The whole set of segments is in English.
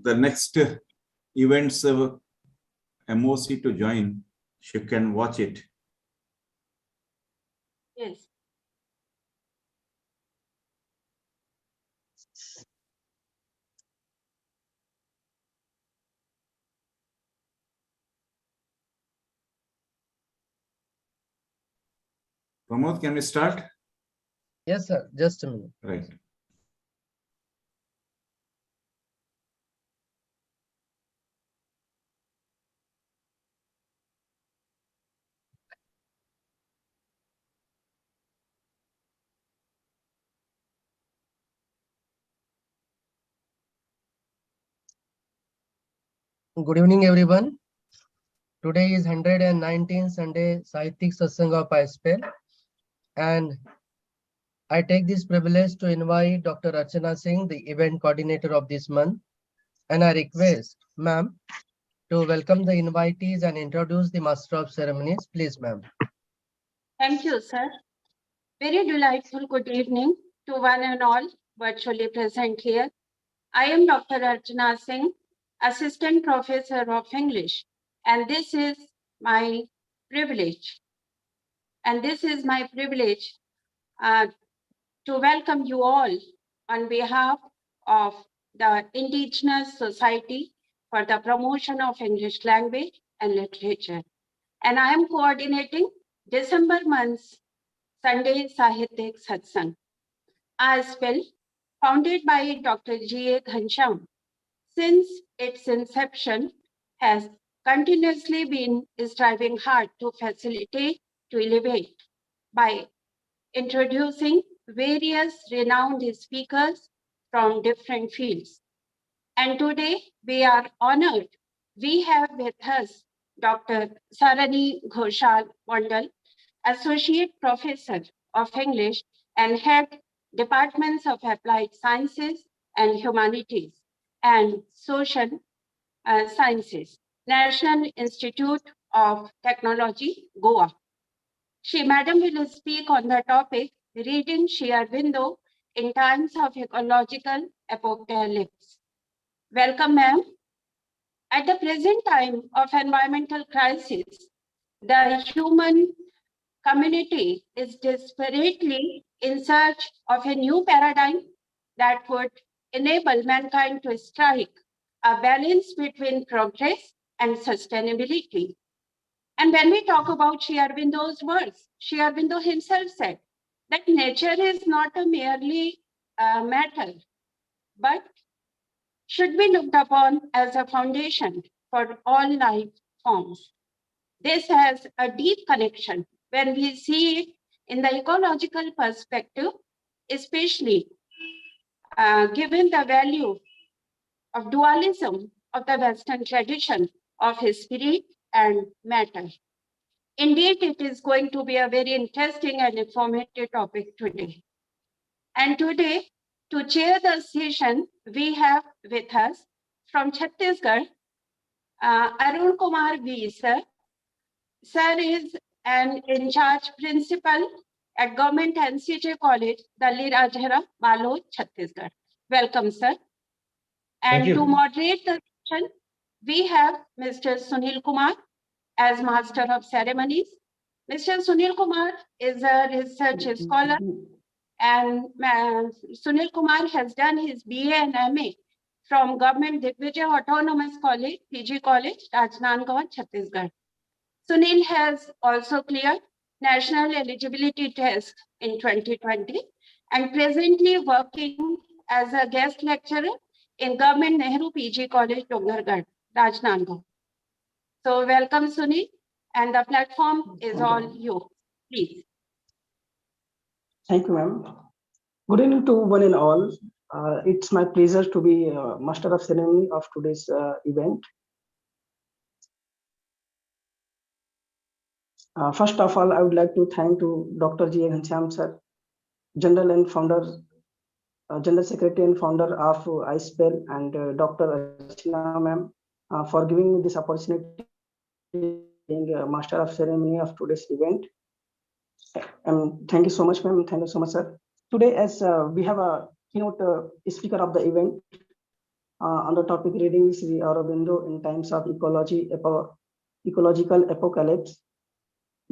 the next events MOC to join, she can watch it. Yes. Pramod, can we start? Yes, sir. Just a minute. Right. Good evening, everyone. Today is 119th Sunday Sahityik Satsang of iSPELL, and I take this privilege to invite Dr. Archana Singh, the event coordinator of this month, and I request ma'am to welcome the invitees and introduce the Master of Ceremonies. Please, ma'am. Thank you, sir. Very delightful good evening to one and all virtually present here. I am Dr. Archana Singh, Assistant Professor of English, and this is my privilege. And this is my privilege to welcome you all on behalf of the Indigenous Society for the Promotion of English Language and Literature. And I am coordinating December month's Sunday Sahityik Satsang. iSPELL, founded by Dr. G.A. Ghanshyam, since its inception, has continuously been striving hard to facilitate, to elevate by introducing various renowned speakers from different fields. And today we are honored. We have with us Dr. Sarani Ghosal Mondal, Associate Professor of English and Head Departments of Applied Sciences and Humanities and Social Sciences, National Institute of Technology, Goa. She, Madam, will speak on the topic, reading Aurobindo in times of ecological apocalypse. Welcome, ma'am. At the present time of environmental crisis, the human community is desperately in search of a new paradigm that would enable mankind to strike a balance between progress and sustainability. And when we talk about Aurobindo's words, Aurobindo himself said that nature is not a merely matter, but should be looked upon as a foundation for all life forms. This has a deep connection when we see it in the ecological perspective, especially given the value of dualism of the Western tradition of spirit and matter. Indeed, it is going to be a very interesting and informative topic today. And today, to chair the session, we have with us from Chhattisgarh, Arun Kumar V. Sir. Sir is an in-charge principal at Government NCJ College, Dalli Rajhara, Balod, Chhattisgarh. Welcome, sir. And to moderate the session, we have Mr. Sunil Kumar as Master of Ceremonies. Mr. Sunil Kumar is a research scholar, and Sunil Kumar has done his BA and MA from Government Digvijay Autonomous College, PG College, Rajnandgaon, Chhattisgarh. Sunil has also cleared National Eligibility Test in 2020 and presently working as a guest lecturer in Government Nehru PG College, Dongargarh, Rajnandgaon. So welcome, Sunil, and the platform is all yours. Please. Thank you, ma'am. Good evening to one and all. It's my pleasure to be Master of Ceremony of today's event. First of all, I would like to thank to Dr. G. Ghanshyam sir, General and Founder, General Secretary and Founder of iSPELL, and Dr. Archana ma'am for giving me this opportunity being Master of Ceremony of today's event. Thank you so much, ma'am. Thank you so much, sir. Today, as we have a keynote speaker of the event, on the topic reading Sri Aurobindo in times of ecological apocalypse.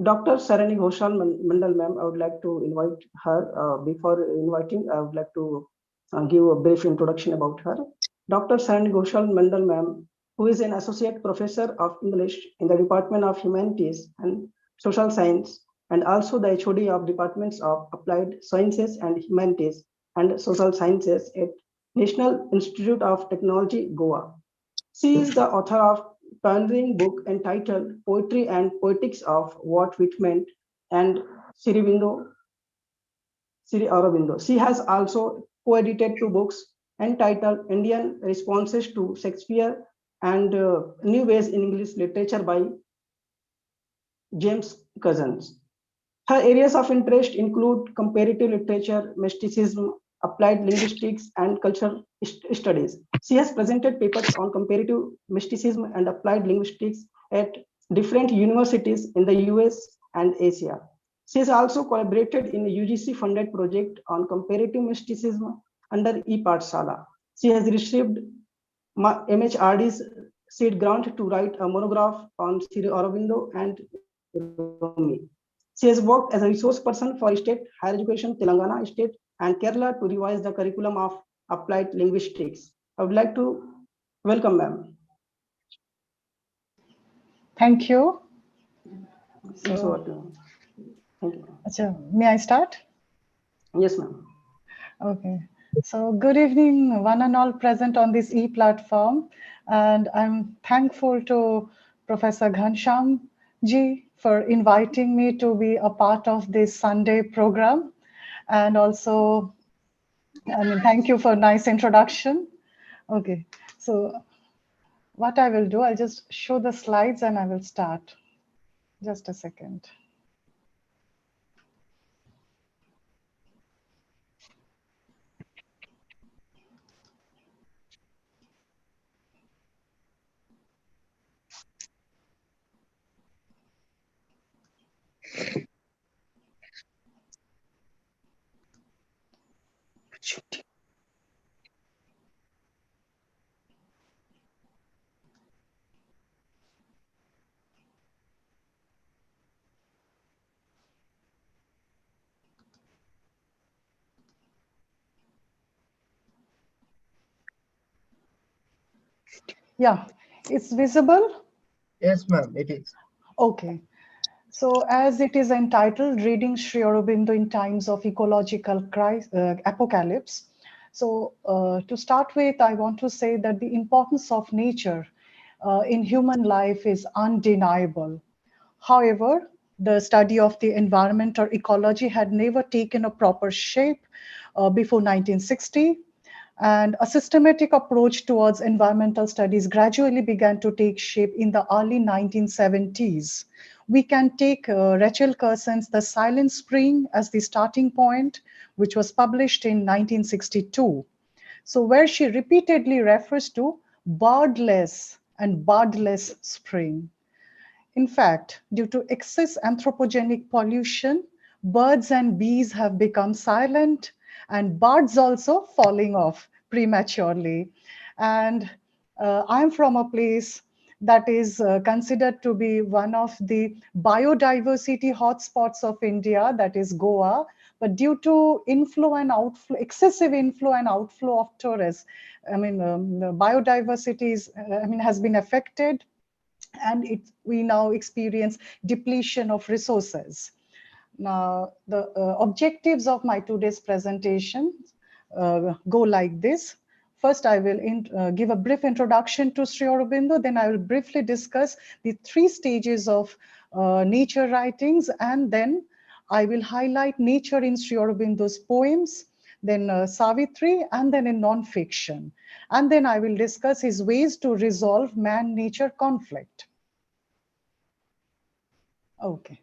Dr. Sarani Ghosal Mondal ma'am, I would like to invite her. Before inviting, I would like to give a brief introduction about her. Dr. Sarani Ghosal Mondal ma'am, who is an associate professor of English in the Department of Humanities and Social Science, and also the HOD of Departments of Applied Sciences and Humanities and Social Sciences at National Institute of Technology, Goa. She is the author of pioneering book entitled Poetry and Poetics of What Whitman and Sri Aurobindo. She has also co-edited two books entitled Indian Responses to Shakespeare and New Ways in English Literature by James Cousins. Her areas of interest include comparative literature, mysticism, applied linguistics, and cultural studies. She has presented papers on comparative mysticism and applied linguistics at different universities in the US and Asia. She has also collaborated in a UGC-funded project on comparative mysticism under ePathshala. She has received MHRD's seed grant to write a monograph on Sri Aurobindo and Rumi. She has worked as a resource person for state higher education, Telangana state and Kerala to revise the curriculum of applied linguistics. I would like to welcome ma'am. Thank you. Thank you. So, may I start? Yes, ma'am. Okay. So good evening, one and all present on this e-platform. And I'm thankful to Professor Ghansham ji for inviting me to be a part of this Sunday program. And also, thank you for nice introduction. Okay. So what I will do, I'll just show the slides and I will start. Just a second. Yeah, it's visible? Yes, ma'am, it is. Okay. So as it is entitled, Reading Sri Aurobindo in Times of Ecological Apocalypse. So to start with, I want to say that the importance of nature in human life is undeniable. However, the study of the environment or ecology had never taken a proper shape before 1960. And a systematic approach towards environmental studies gradually began to take shape in the early 1970s. We can take Rachel Carson's The Silent Spring as the starting point, which was published in 1962. So where she repeatedly refers to birdless and birdless spring. In fact, due to excess anthropogenic pollution, birds and bees have become silent and birds also falling off prematurely. And I'm from a place that is considered to be one of the biodiversity hotspots of India, that is Goa. But due to inflow and outflow, excessive inflow and outflow of tourists, the biodiversity has been affected, and we now experience depletion of resources. Now, the objectives of my today's presentation go like this. First, I will give a brief introduction to Sri Aurobindo, then I will briefly discuss the 3 stages of nature writings, and then I will highlight nature in Sri Aurobindo's poems, then Savitri, and then in non-fiction. And then I will discuss his ways to resolve man-nature conflict. Okay.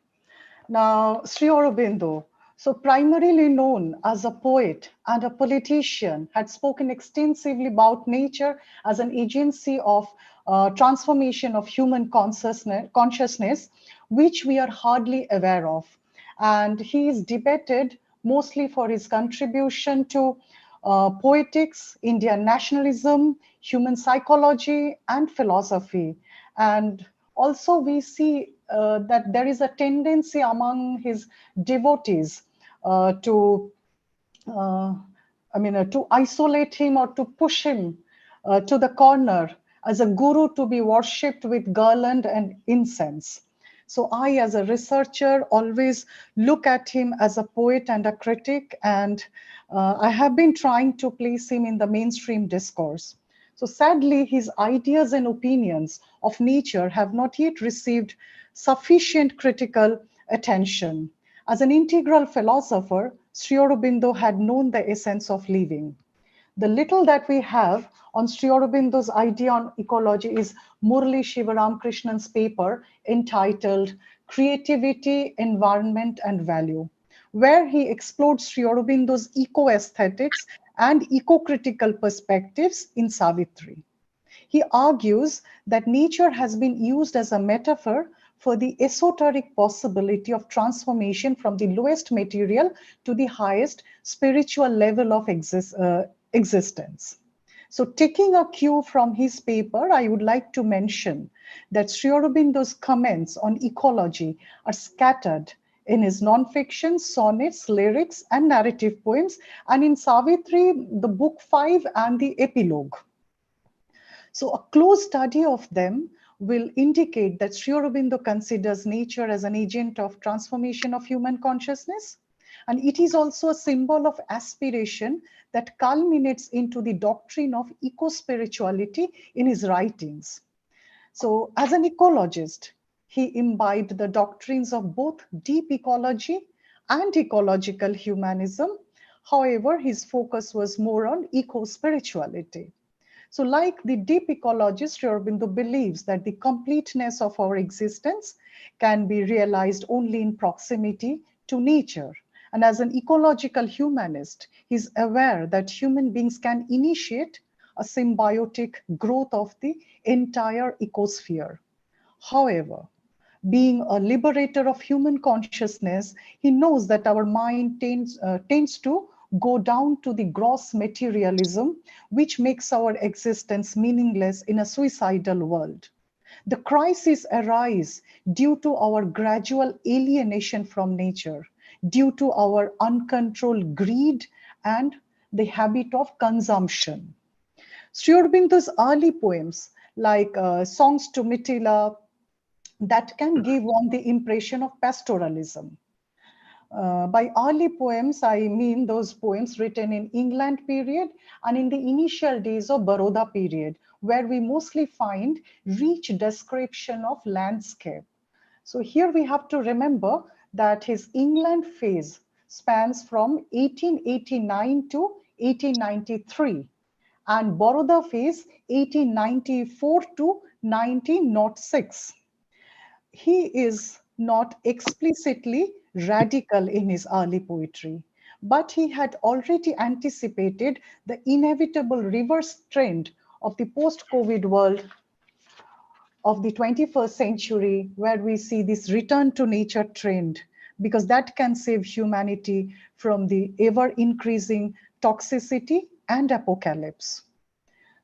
Now, Sri Aurobindo, so primarily known as a poet and a politician, had spoken extensively about nature as an agency of transformation of human consciousness, which we are hardly aware of. And he is debated mostly for his contribution to poetics, Indian nationalism, human psychology, and philosophy. And also we see that there is a tendency among his devotees to to isolate him or to push him to the corner as a guru to be worshipped with garland and incense. So I, as a researcher, always look at him as a poet and a critic, and I have been trying to place him in the mainstream discourse. So sadly, his ideas and opinions of nature have not yet received sufficient critical attention. As an integral philosopher, Sri Aurobindo had known the essence of living. The little that we have on Sri Aurobindo's idea on ecology is Murli Shivaram Krishnan's paper entitled Creativity, Environment and Value, where he explored Sri Aurobindo's eco-aesthetics and eco-critical perspectives in Savitri. He argues that nature has been used as a metaphor for the esoteric possibility of transformation from the lowest material to the highest spiritual level of existence. So taking a cue from his paper, I would like to mention that Sri Aurobindo's comments on ecology are scattered in his non-fiction, sonnets, lyrics, and narrative poems, and in Savitri, the book 5 and the epilogue. So a close study of them will indicate that Sri Aurobindo considers nature as an agent of transformation of human consciousness. And it is also a symbol of aspiration that culminates into the doctrine of eco-spirituality in his writings. So as an ecologist, he imbibed the doctrines of both deep ecology and ecological humanism. However, his focus was more on eco-spirituality. So like the deep ecologist, Sri Aurobindo believes that the completeness of our existence can be realized only in proximity to nature. And as an ecological humanist, he's aware that human beings can initiate a symbiotic growth of the entire ecosphere. However, being a liberator of human consciousness, he knows that our mind tends to go down to the gross materialism, which makes our existence meaningless in a suicidal world. The crises arise due to our gradual alienation from nature, due to our uncontrolled greed and the habit of consumption. Sri Aurobindo's early poems, like Songs to Mithila, that can give one the impression of pastoralism. By early poems, I mean those poems written in England period and in the initial days of Baroda period, where we mostly find rich description of landscape. So here we have to remember that his England phase spans from 1889 to 1893 and Baroda phase 1894 to 1906. He is not explicitly radical in his early poetry, but he had already anticipated the inevitable reverse trend of the post-COVID world of the 21st century, where we see this return to nature trend, because that can save humanity from the ever-increasing toxicity and apocalypse.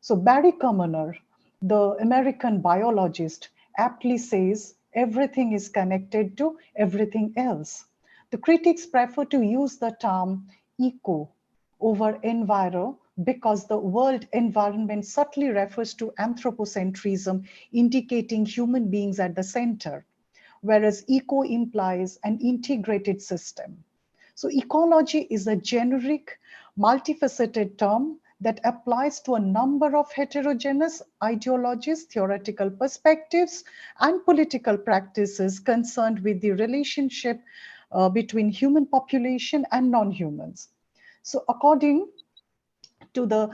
So Barry Commoner, the American biologist, aptly says everything is connected to everything else. The critics prefer to use the term eco over enviro because the world environment subtly refers to anthropocentrism, indicating human beings at the center, whereas eco implies an integrated system. So ecology is a generic, multifaceted term that applies to a number of heterogeneous ideologies, theoretical perspectives, and political practices concerned with the relationship between human population and non-humans. So according to the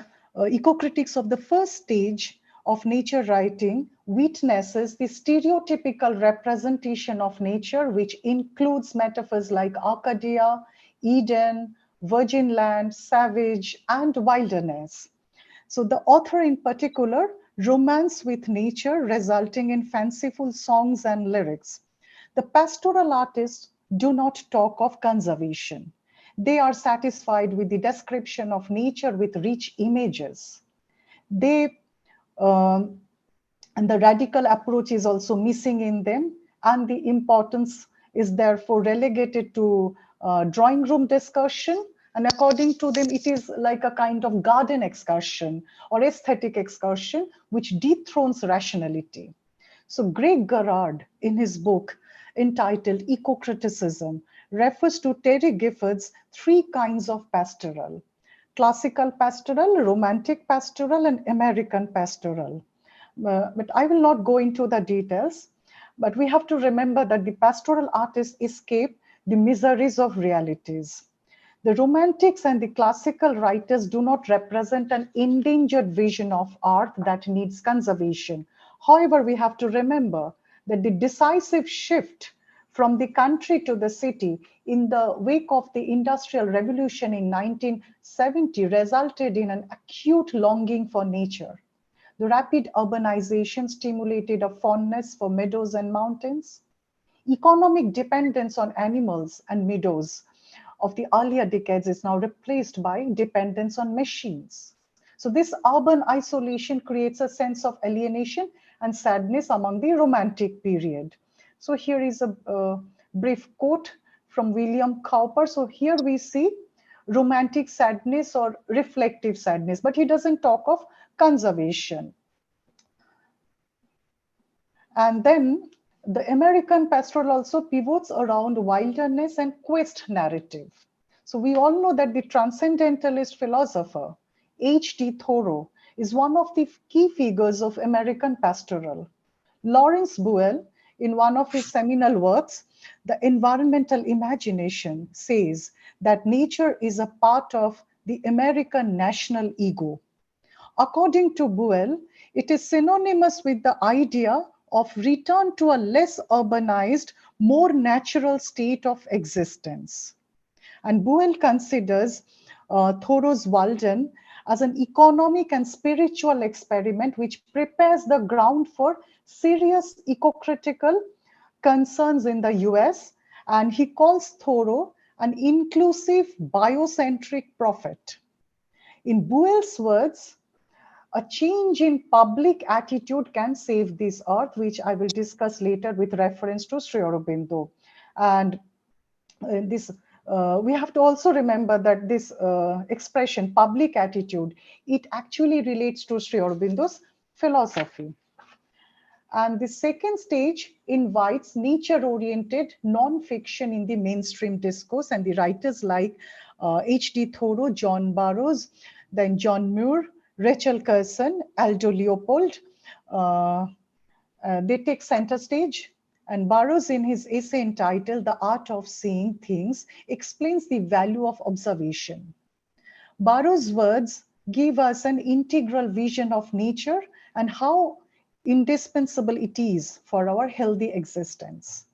eco-critics of the first stage of nature writing, witnesses the stereotypical representation of nature, which includes metaphors like Arcadia, Eden, virgin land, savage, and wilderness. So the author in particular romance with nature, resulting in fanciful songs and lyrics. The pastoral artists do not talk of conservation. They are satisfied with the description of nature with rich images. They and the radical approach is also missing in them, and the importance is therefore relegated to drawing room discussion. And according to them, it is like a kind of garden excursion or aesthetic excursion, which dethrones rationality. So Greg Garrard, in his book entitled Eco-Criticism, refers to Terry Gifford's three kinds of pastoral: classical pastoral, romantic pastoral, and American pastoral. But I will not go into the details, but we have to remember that the pastoral artists escape the miseries of realities. The romantics and the classical writers do not represent an endangered vision of art that needs conservation. However, we have to remember that the decisive shift from the country to the city in the wake of the Industrial Revolution in 1970 resulted in an acute longing for nature. The rapid urbanization stimulated a fondness for meadows and mountains. Economic dependence on animals and meadows of the earlier decades is now replaced by dependence on machines. So this urban isolation creates a sense of alienation and sadness among the Romantic period. So here is a brief quote from William Cowper. So here we see romantic sadness or reflective sadness, but he doesn't talk of conservation. And then the American pastoral also pivots around wilderness and quest narrative. So we all know that the transcendentalist philosopher H.D. Thoreau is one of the key figures of American pastoral. Lawrence Buell, in one of his seminal works, The Environmental Imagination, says that nature is a part of the American national ego. According to Buell, it is synonymous with the idea of return to a less urbanized, more natural state of existence. And Buell considers Thoreau's Walden as an economic and spiritual experiment which prepares the ground for serious eco-critical concerns in the US. And he calls Thoreau an inclusive, biocentric prophet. In Buell's words, a change in public attitude can save this earth, which I will discuss later with reference to Sri Aurobindo. And we have to also remember that this expression, public attitude, it actually relates to Sri Aurobindo's philosophy. And the second stage invites nature-oriented non-fiction in the mainstream discourse, and the writers like H.D. Thoreau, John Burroughs, then John Muir, Rachel Carson, Aldo Leopold, they take center stage. And Burroughs, in his essay entitled The Art of Seeing Things, explains the value of observation. Burroughs' words give us an integral vision of nature and how indispensable it is for our healthy existence.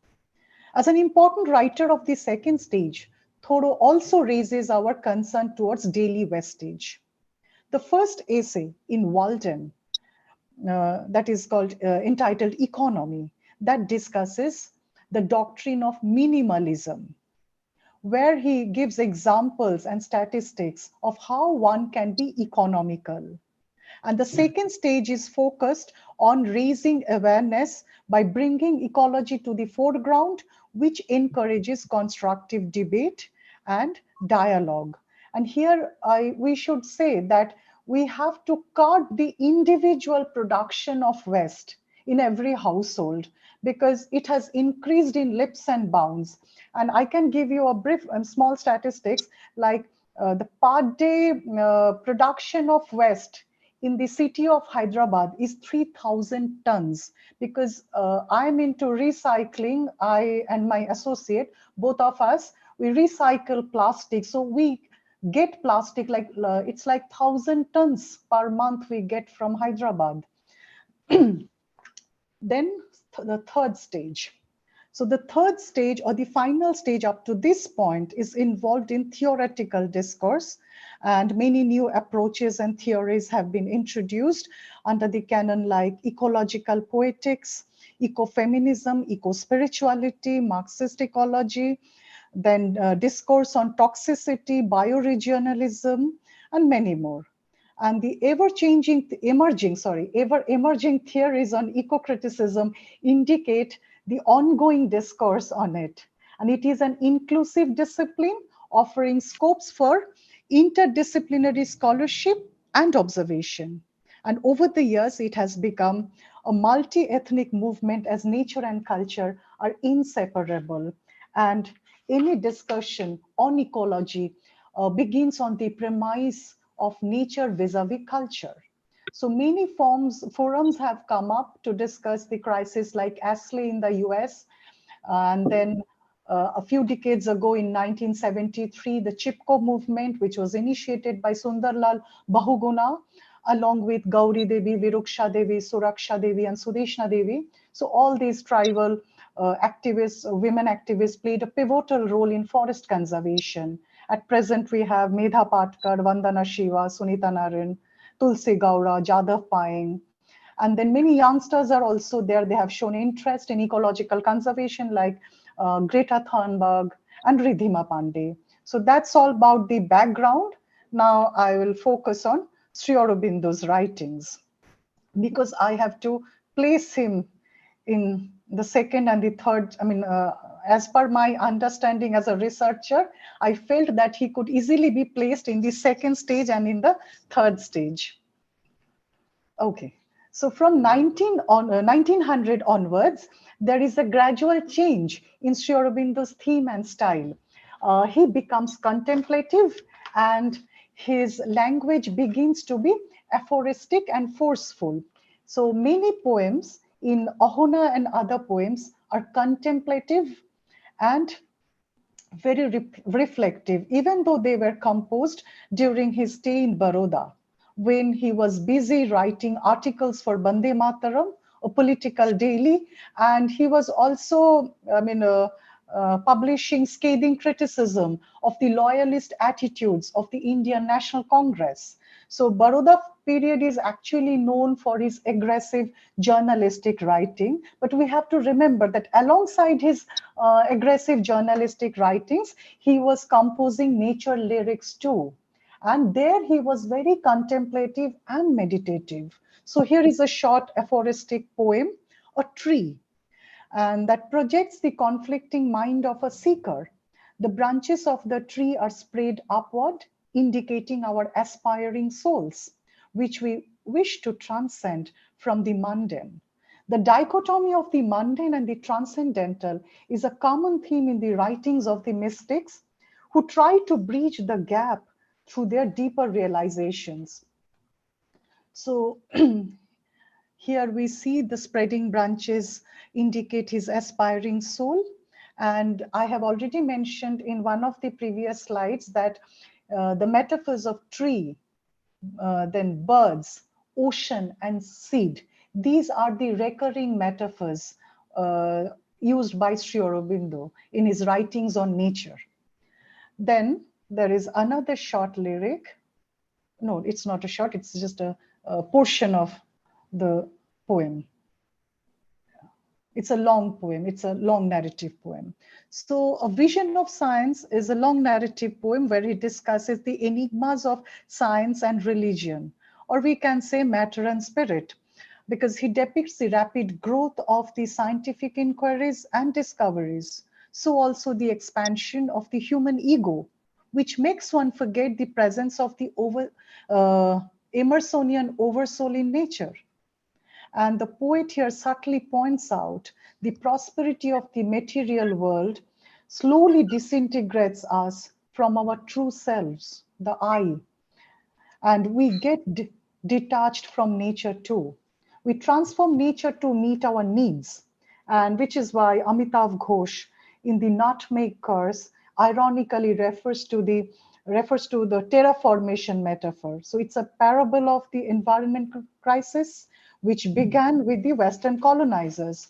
As an important writer of the second stage, Thoreau also raises our concern towards daily wastage. The first essay in Walden, that is called entitled Economy, that discusses the doctrine of minimalism, where he gives examples and statistics of how one can be economical. And the second stage is focused on raising awareness by bringing ecology to the foreground, which encourages constructive debate and dialogue. And here we should say that we have to cut the individual production of waste in every household because it has increased in leaps and bounds. And I can give you a brief and small statistics like the per day production of waste in the city of Hyderabad is 3,000 tons because I'm into recycling. I and my associate, both of us, we recycle plastic. So we get plastic like it's like 1,000 tons per month we get from Hyderabad. Then the third stage. So the third stage or the final stage up to this point is involved in theoretical discourse, and many new approaches and theories have been introduced under the canon like ecological poetics, ecofeminism, eco-spirituality, Marxist ecology. then discourse on toxicity, bioregionalism, and many more. And the ever-emerging theories on eco-criticism indicate the ongoing discourse on it. And it is an inclusive discipline offering scopes for interdisciplinary scholarship and observation. And over the years, it has become a multi-ethnic movement as nature and culture are inseparable. And any discussion on ecology begins on the premise of nature vis-a-vis culture. So many forums have come up to discuss the crisis, like ASLE in the US, and then a few decades ago in 1973, the Chipko movement, which was initiated by Sundarlal Bahuguna, along with Gauri Devi, Viruksha Devi, Suraksha Devi, and Sudeshna Devi. So all these tribal activists, women activists, played a pivotal role in forest conservation. At present, we have Medha Patkar, Vandana Shiva, Sunita Narayan, Tulsi Gaura, Jadav Paeng. And then many youngsters are also there. They have shown interest in ecological conservation, like Greta Thunberg and Ridhima Pandey. So that's all about the background. Now I will focus on Sri Aurobindo's writings, because I have to place him in the second and the third. I mean, as per my understanding as a researcher, I felt that he could easily be placed in the second stage and in the third stage. Okay. So from 1900 onwards, there is a gradual change in Sri Aurobindo's theme and style. He becomes contemplative, and his language begins to be aphoristic and forceful. So many poems in Ahona and other poems are contemplative and very reflective, even though they were composed during his stay in Baroda, when he was busy writing articles for Bande Mataram, a political daily, and he was also, publishing scathing criticism of the loyalist attitudes of the Indian National Congress. So Baroda period is actually known for his aggressive journalistic writing, but we have to remember that alongside his aggressive journalistic writings, he was composing nature lyrics too. And there he was very contemplative and meditative. So here is a short aphoristic poem, A Tree, and that projects the conflicting mind of a seeker. The branches of the tree are sprayed upward, indicating our aspiring souls, which we wish to transcend from the mundane. The dichotomy of the mundane and the transcendental is a common theme in the writings of the mystics, who try to bridge the gap through their deeper realizations. So here we see the spreading branches indicate his aspiring soul. And I have already mentioned in one of the previous slides that the metaphors of tree, then birds, ocean, and seed, these are the recurring metaphors used by Sri Aurobindo in his writings on nature. Then there is another short lyric. No, it's not a short, it's just a portion of the poem. It's a long poem, it's a long narrative poem. So A Vision of Science is a long narrative poem where he discusses the enigmas of science and religion, or we can say matter and spirit, because he depicts the rapid growth of the scientific inquiries and discoveries. So also the expansion of the human ego, which makes one forget the presence of the Emersonian oversoul in nature. And the poet here subtly points out the prosperity of the material world slowly disintegrates us from our true selves, the I. And we get detached from nature too. We transform nature to meet our needs. And which is why Amitav Ghosh in the Nutmeg Curse ironically refers to the terraformation metaphor. So it's a parable of the environmental crisis, which began with the Western colonizers.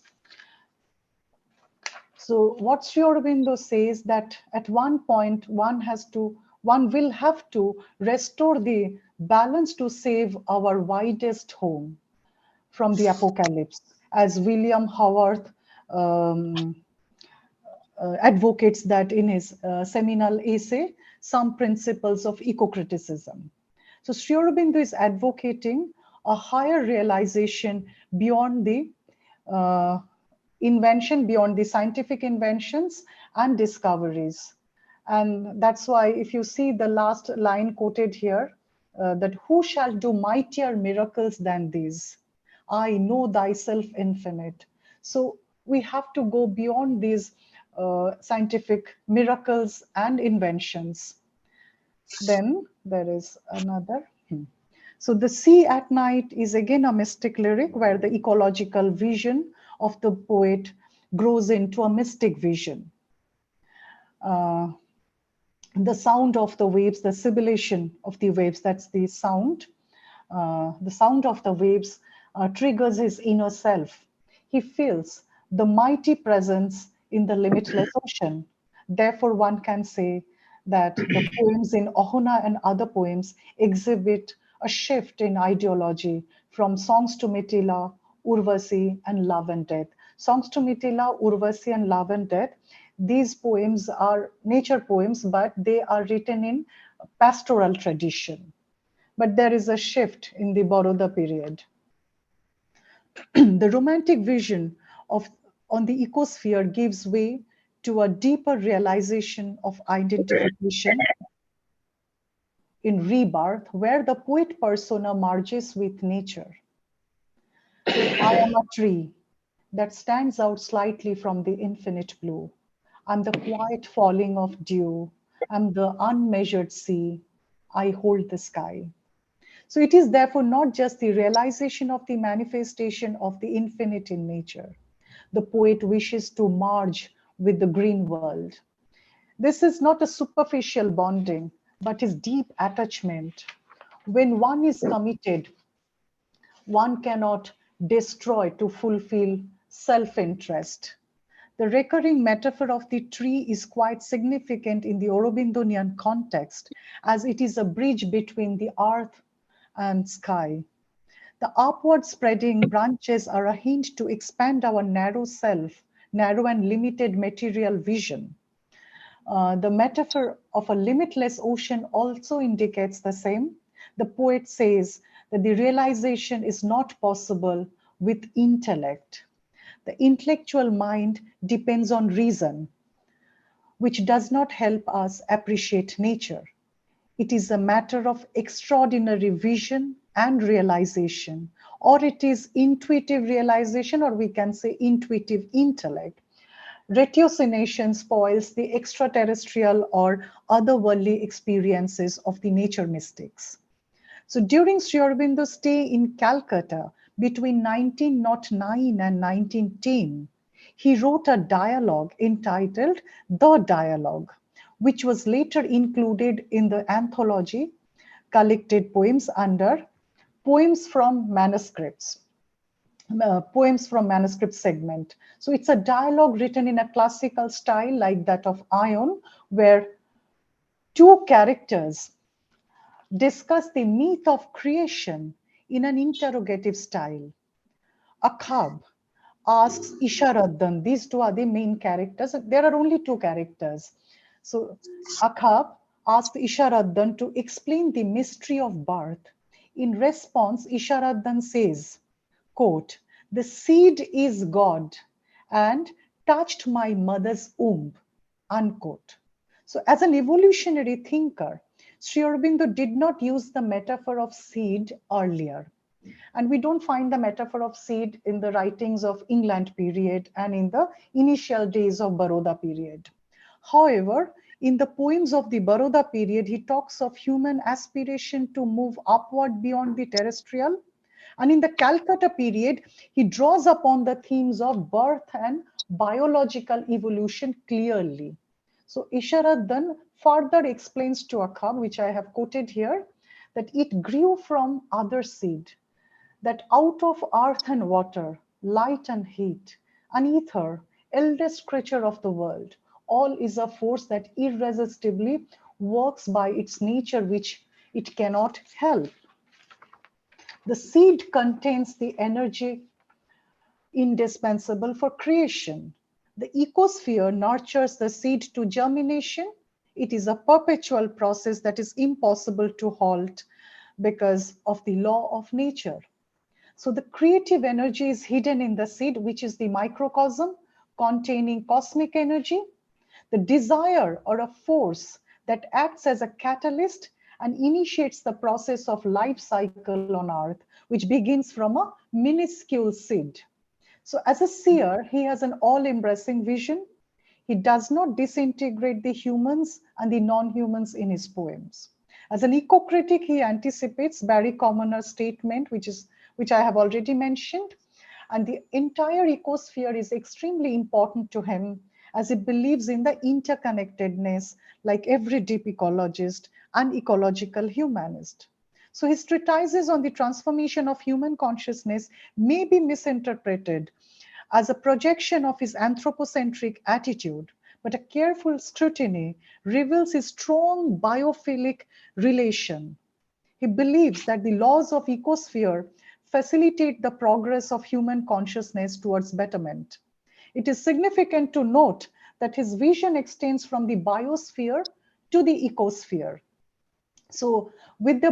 So what Sri Aurobindo says that at one point one will have to restore the balance to save our widest home from the apocalypse, as William Howard advocates that in his seminal essay, Some Principles of Eco-Criticism. So Sri Aurobindo is advocating a higher realization beyond the invention, beyond the scientific inventions and discoveries. And that's why if you see the last line quoted here, that who shall do mightier miracles than these? I know thyself infinite. So we have to go beyond these scientific miracles and inventions. Then there is another. So the sea at night is again a mystic lyric where the ecological vision of the poet grows into a mystic vision. The sound of the waves, the sibilation of the waves, that's the sound. The sound of the waves triggers his inner self. He feels the mighty presence in the limitless ocean. Therefore, one can say that the poems in Ohuna and other poems exhibit a shift in ideology from songs to Mithila, Urvasi, and Love and Death. Songs to Mithila, Urvasi, and Love and Death, these poems are nature poems, but they are written in pastoral tradition. But there is a shift in the Baroda period. The romantic vision of on the ecosphere gives way to a deeper realization of identification in rebirth, where the poet persona merges with nature. I am a tree that stands out slightly from the infinite blue. I'm the quiet falling of dew. I'm the unmeasured sea. I hold the sky. So it is therefore not just the realization of the manifestation of the infinite in nature. The poet wishes to merge with the green world. This is not a superficial bonding, but is deep attachment. When one is committed, one cannot destroy to fulfill self-interest. The recurring metaphor of the tree is quite significant in the Aurobindonian context, as it is a bridge between the earth and sky. The upward spreading branches are a hint to expand our narrow self, narrow and limited material vision. The metaphor of a limitless ocean also indicates the same. The poet says that the realization is not possible with intellect. The intellectual mind depends on reason, which does not help us appreciate nature. It is a matter of extraordinary vision and realization, or it is intuitive realization, or we can say intuitive intellect. Ratiocination spoils the extraterrestrial or otherworldly experiences of the nature mystics. So during Sri Aurobindo's stay in Calcutta between 1909 and 1910, he wrote a dialogue entitled The Dialogue, which was later included in the anthology collected poems under Poems from Manuscripts. Poems from Manuscript segment. So it's a dialogue written in a classical style like that of Ion, where two characters discuss the myth of creation in an interrogative style. Akhab asks Isharaddan, these two are the main characters. There are only two characters. So Akhab asked Isharaddan to explain the mystery of birth. In response, Isharaddan says, quote, "The seed is God and touched my mother's womb," unquote. So as an evolutionary thinker, Sri Aurobindo did not use the metaphor of seed earlier. And we don't find the metaphor of seed in the writings of England period and in the initial days of Baroda period. However, in the poems of the Baroda period, he talks of human aspiration to move upward beyond the terrestrial. And in the Calcutta period, he draws upon the themes of birth and biological evolution clearly. So Isharaddan further explains to Akhab, which I have quoted here, that it grew from other seed, that out of earth and water, light and heat, an ether, eldest creature of the world, all is a force that irresistibly works by its nature, which it cannot help. The seed contains the energy indispensable for creation. The ecosphere nurtures the seed to germination. It is a perpetual process that is impossible to halt because of the law of nature. So the creative energy is hidden in the seed, which is the microcosm containing cosmic energy. The desire or a force that acts as a catalyst and initiates the process of life cycle on earth, which begins from a minuscule seed. So as a seer, he has an all-embracing vision. He does not disintegrate the humans and the non-humans in his poems. As an eco-critic, he anticipates Barry Commoner's statement, which I have already mentioned. And the entire ecosphere is extremely important to him, as he believes in the interconnectedness, like every deep ecologist and ecological humanist. So his treatises on the transformation of human consciousness may be misinterpreted as a projection of his anthropocentric attitude, but a careful scrutiny reveals his strong biophilic relation. He believes that the laws of ecosphere facilitate the progress of human consciousness towards betterment. It is significant to note that his vision extends from the biosphere to the ecosphere. So with the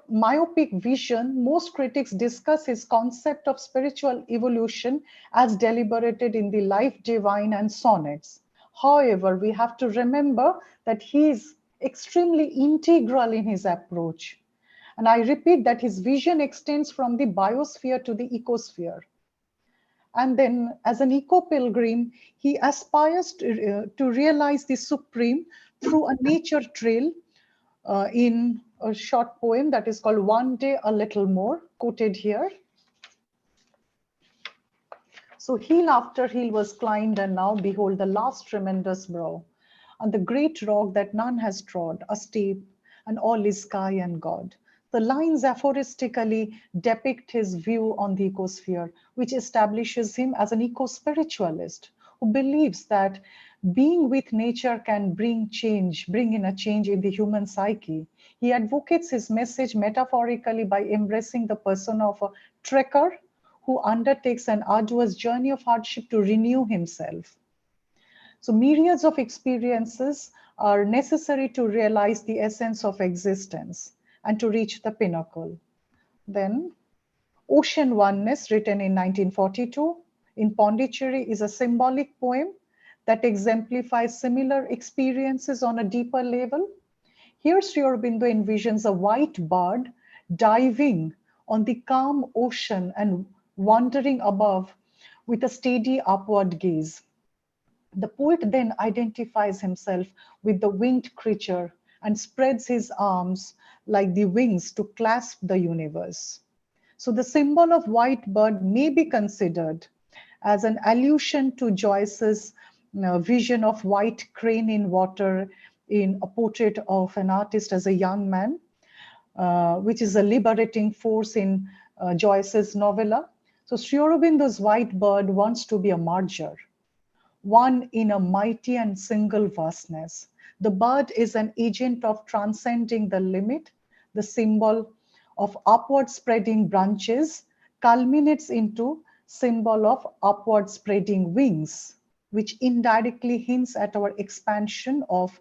myopic vision, most critics discuss his concept of spiritual evolution as deliberated in the Life Divine and Sonnets. However, we have to remember that he is extremely integral in his approach. And I repeat that his vision extends from the biosphere to the ecosphere. And then as an eco-pilgrim, he aspires to realize the supreme through a nature trail in a short poem that is called One Day a Little More, quoted here. So hill after hill was climbed, and now behold the last tremendous brow. On the great rock that none has trod, a steep, and all is sky and God. The lines aphoristically depict his view on the ecosphere, which establishes him as an eco-spiritualist who believes that being with nature can bring in a change in the human psyche. He advocates his message metaphorically by embracing the persona of a trekker who undertakes an arduous journey of hardship to renew himself. So myriads of experiences are necessary to realize the essence of existence and to reach the pinnacle. Then Ocean Oneness, written in 1942 in Pondicherry, is a symbolic poem that exemplifies similar experiences on a deeper level. Here, Sri Aurobindo envisions a white bird diving on the calm ocean and wandering above with a steady upward gaze. The poet then identifies himself with the winged creature and spreads his arms like the wings to clasp the universe. So the symbol of white bird may be considered as an allusion to Joyce's vision of white crane in water in A Portrait of an Artist as a Young Man, which is a liberating force in Joyce's novella. So Sri Aurobindo's white bird wants to be a marger, one in a mighty and single vastness. The bird is an agent of transcending the limit. The symbol of upward spreading branches culminates into symbol of upward spreading wings, which indirectly hints at our expansion of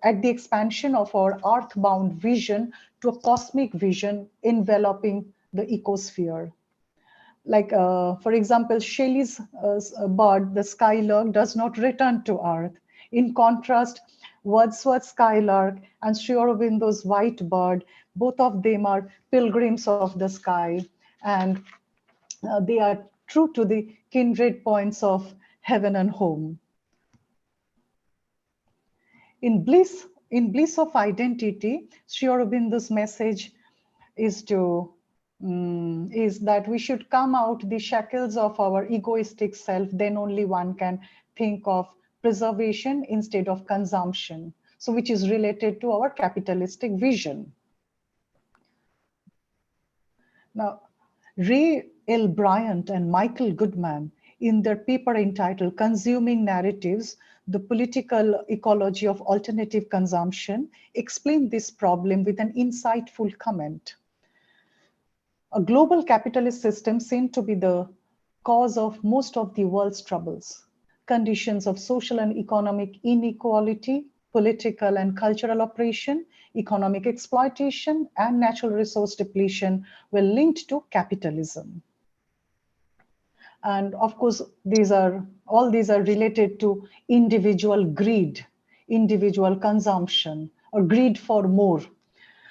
at the expansion of our earthbound vision to a cosmic vision enveloping the ecosphere. Like, for example, Shelley's bird, the skylark, does not return to Earth. In contrast, Wordsworth's skylark and Sri Aurobindo's white bird, both of them are pilgrims of the sky, and they are true to the kindred points of heaven and home. In bliss of identity, Sri Aurobindo's message is that we should come out the shackles of our egoistic self. Then only one can think of preservation instead of consumption. So which is related to our capitalistic vision. Now, Ray L. Bryant and Michael Goodman, in their paper entitled Consuming Narratives, the Political Ecology of Alternative Consumption, explain this problem with an insightful comment. A global capitalist system seemed to be the cause of most of the world's troubles. conditions of social and economic inequality, political and cultural oppression, economic exploitation, and natural resource depletion were linked to capitalism. And of course, all these are related to individual greed, individual consumption, or greed for more.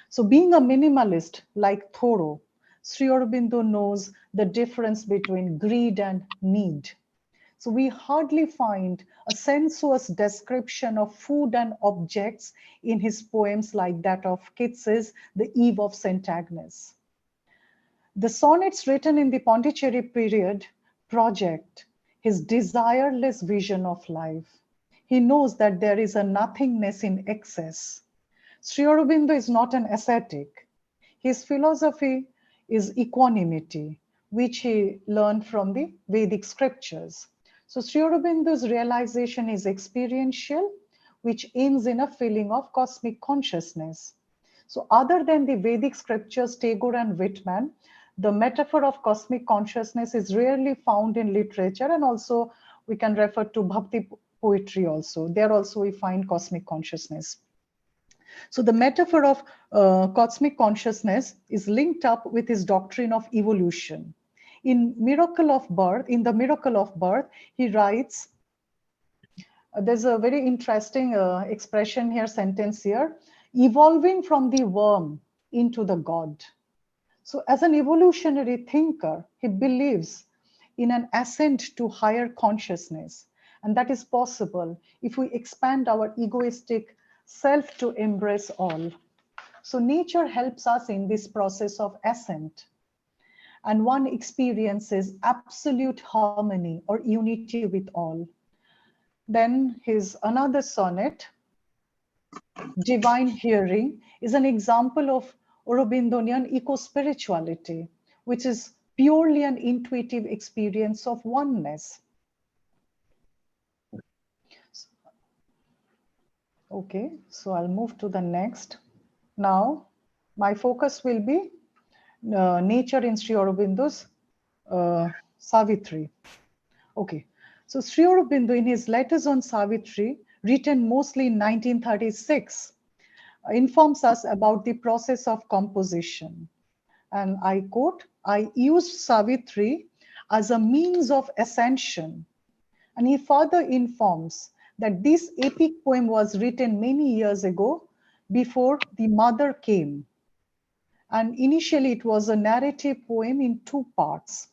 So being a minimalist like Thoreau, Sri Aurobindo knows the difference between greed and need. So we hardly find a sensuous description of food and objects in his poems like that of Keats's The Eve of St. Agnes. The sonnets written in the Pondicherry period project his desireless vision of life. He knows that there is a nothingness in excess. Sri Aurobindo is not an ascetic. His philosophy is equanimity, which he learned from the Vedic scriptures. So Sri Aurobindo's realization is experiential, which ends in a feeling of cosmic consciousness. So other than the Vedic scriptures, Tagore and Whitman, the metaphor of cosmic consciousness is rarely found in literature, and also we can refer to Bhakti poetry also. There also we find cosmic consciousness. So the metaphor of cosmic consciousness is linked up with his doctrine of evolution. In the Miracle of Birth, he writes, there's a very interesting expression here, sentence here, evolving from the worm into the god. So as an evolutionary thinker, he believes in an ascent to higher consciousness. And that is possible if we expand our egoistic self to embrace all. So nature helps us in this process of ascent. And one experiences absolute harmony or unity with all. Then his another sonnet, Divine Hearing, is an example of Aurobindonian eco-spirituality, which is purely an intuitive experience of oneness. Okay, so I'll move to the next. Now, my focus will be nature in Sri Aurobindo's Savitri. Okay, so Sri Aurobindo in his letters on Savitri, written mostly in 1936, informs us about the process of composition. And I quote, I used Savitri as a means of ascension. And he further informs that this epic poem was written many years ago before the mother came. And initially it was a narrative poem in 2 parts.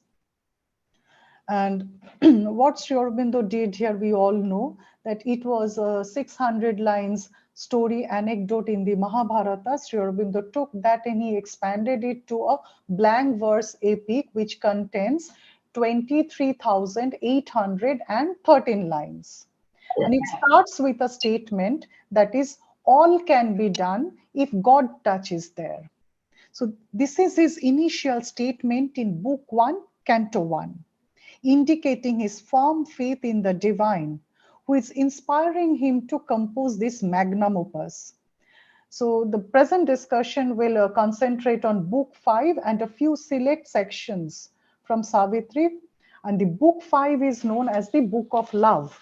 And what Sri Aurobindo did here, we all know that it was a 600 lines story anecdote in the Mahabharata. Sri Aurobindo took that and he expanded it to a blank verse epic, which contains 23,813 lines. And it starts with a statement that is, all can be done if God touches there. So this is his initial statement in Book 1, Canto 1. Indicating his firm faith in the divine, who is inspiring him to compose this magnum opus. So the present discussion will concentrate on Book 5 and a few select sections from Savitri. And the Book 5 is known as the Book of Love.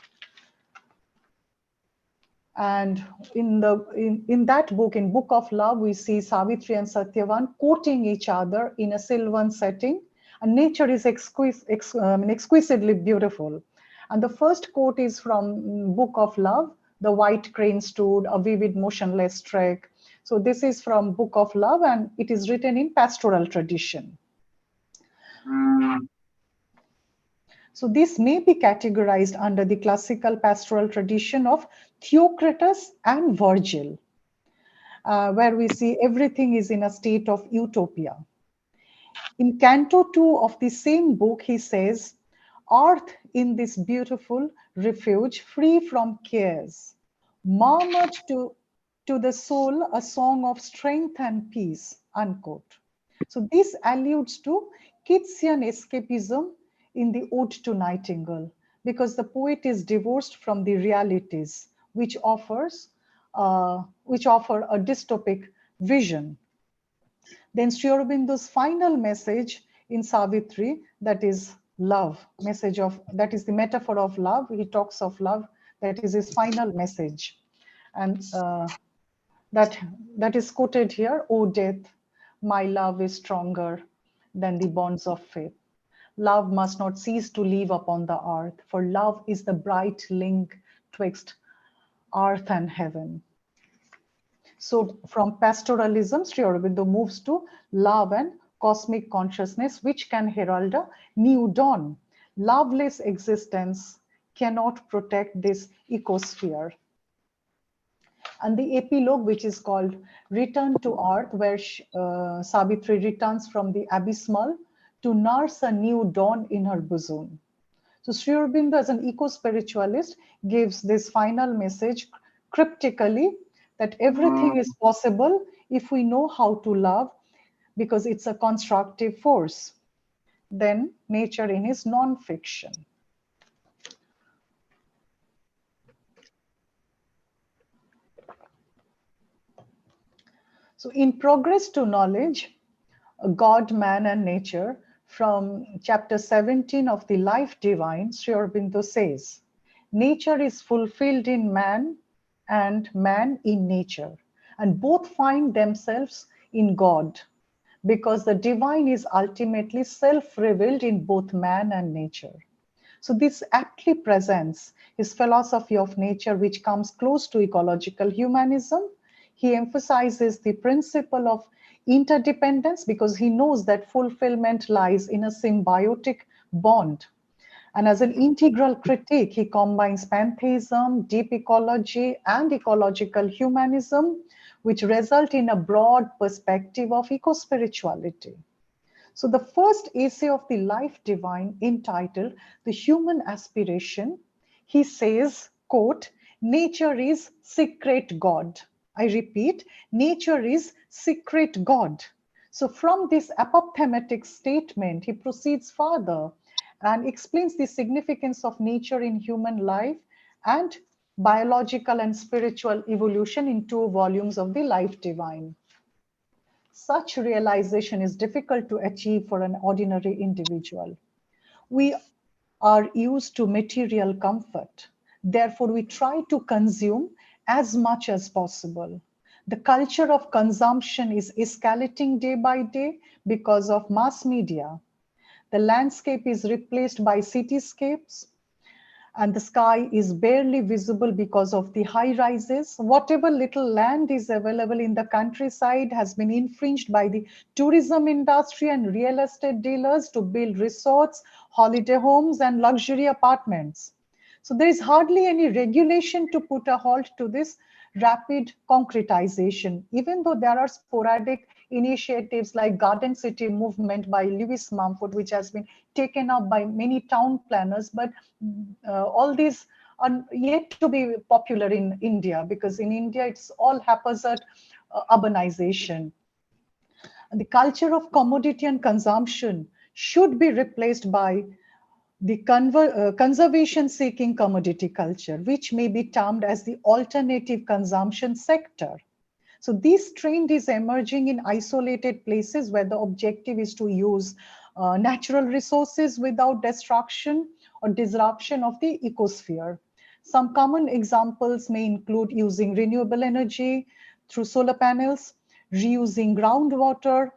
And in that book, in Book of Love, we see Savitri and Satyavan quoting each other in a sylvan setting. And nature is exquisitely beautiful. And the first quote is from Book of Love, the white crane stood, a vivid motionless trek. So this is from Book of Love, and it is written in pastoral tradition. So this may be categorized under the classical pastoral tradition of Theocritus and Virgil, where we see everything is in a state of utopia. In Canto 2 of the same book, he says, earth in this beautiful refuge, free from cares, murmured to the soul a song of strength and peace, unquote. So this alludes to Keatsian escapism in the Ode to Nightingale, because the poet is divorced from the realities which offer a dystopic vision. Then Sri Aurobindo's final message in Savitri, that is love, message of, that is the metaphor of love. He talks of love, that is his final message. And that is quoted here, "O death, my love is stronger than the bonds of faith. Love must not cease to live upon the earth, for love is the bright link twixt earth and heaven." So from pastoralism, Sri Aurobindo moves to love and cosmic consciousness, which can herald a new dawn. Loveless existence cannot protect this ecosphere. And the epilogue, which is called Return to Earth, where Savitri returns from the abysmal to nurse a new dawn in her bosom. So Sri Aurobindo, as an eco-spiritualist, gives this final message cryptically that everything is possible if we know how to love, because it's a constructive force. Then nature in his non-fiction. So in Progress to Knowledge, God, Man and Nature, from chapter 17 of the Life Divine, Sri Aurobindo says, nature is fulfilled in man and man in nature, and both find themselves in God, because the divine is ultimately self-revealed in both man and nature. So this aptly presents his philosophy of nature, which comes close to ecological humanism. He emphasizes the principle of interdependence because he knows that fulfillment lies in a symbiotic bond. And as an integral critique, he combines pantheism, deep ecology, and ecological humanism, which result in a broad perspective of eco-spirituality. So the first essay of the Life Divine, entitled The Human Aspiration, he says, quote, "Nature is secret God." I repeat, nature is secret God. So from this apophthegmatic statement, he proceeds further and explains the significance of nature in human life and biological and spiritual evolution in 2 volumes of the Life Divine. Such realization is difficult to achieve for an ordinary individual. We are used to material comfort. Therefore, we try to consume as much as possible. The culture of consumption is escalating day by day because of mass media. The landscape is replaced by cityscapes, and the sky is barely visible because of the high rises. Whatever little land is available in the countryside has been infringed by the tourism industry and real estate dealers to build resorts, holiday homes, and luxury apartments. So there is hardly any regulation to put a halt to this rapid concretization, even though there are sporadic initiatives like Garden City movement by Lewis Mumford, which has been taken up by many town planners, but all these are yet to be popular in India, because in India it's all haphazard urbanization. And the culture of commodity and consumption should be replaced by the conservation-seeking commodity culture, which may be termed as the alternative consumption sector. So this trend is emerging in isolated places where the objective is to use natural resources without destruction or disruption of the ecosphere. Some common examples may include using renewable energy through solar panels, reusing groundwater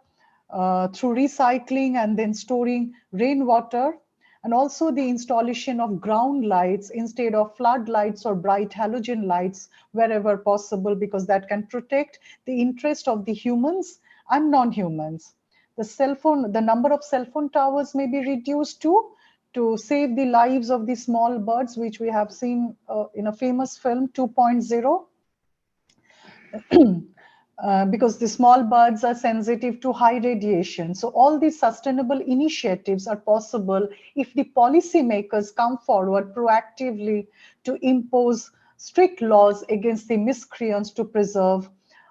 through recycling and then storing rainwater, and also the installation of ground lights instead of floodlights or bright halogen lights wherever possible, because that can protect the interest of the humans and non-humans. The number of cell phone towers may be reduced to save the lives of the small birds, which we have seen in a famous film 2.0. Because the small birds are sensitive to high radiation. So all these sustainable initiatives are possible if the policymakers come forward proactively to impose strict laws against the miscreants to preserve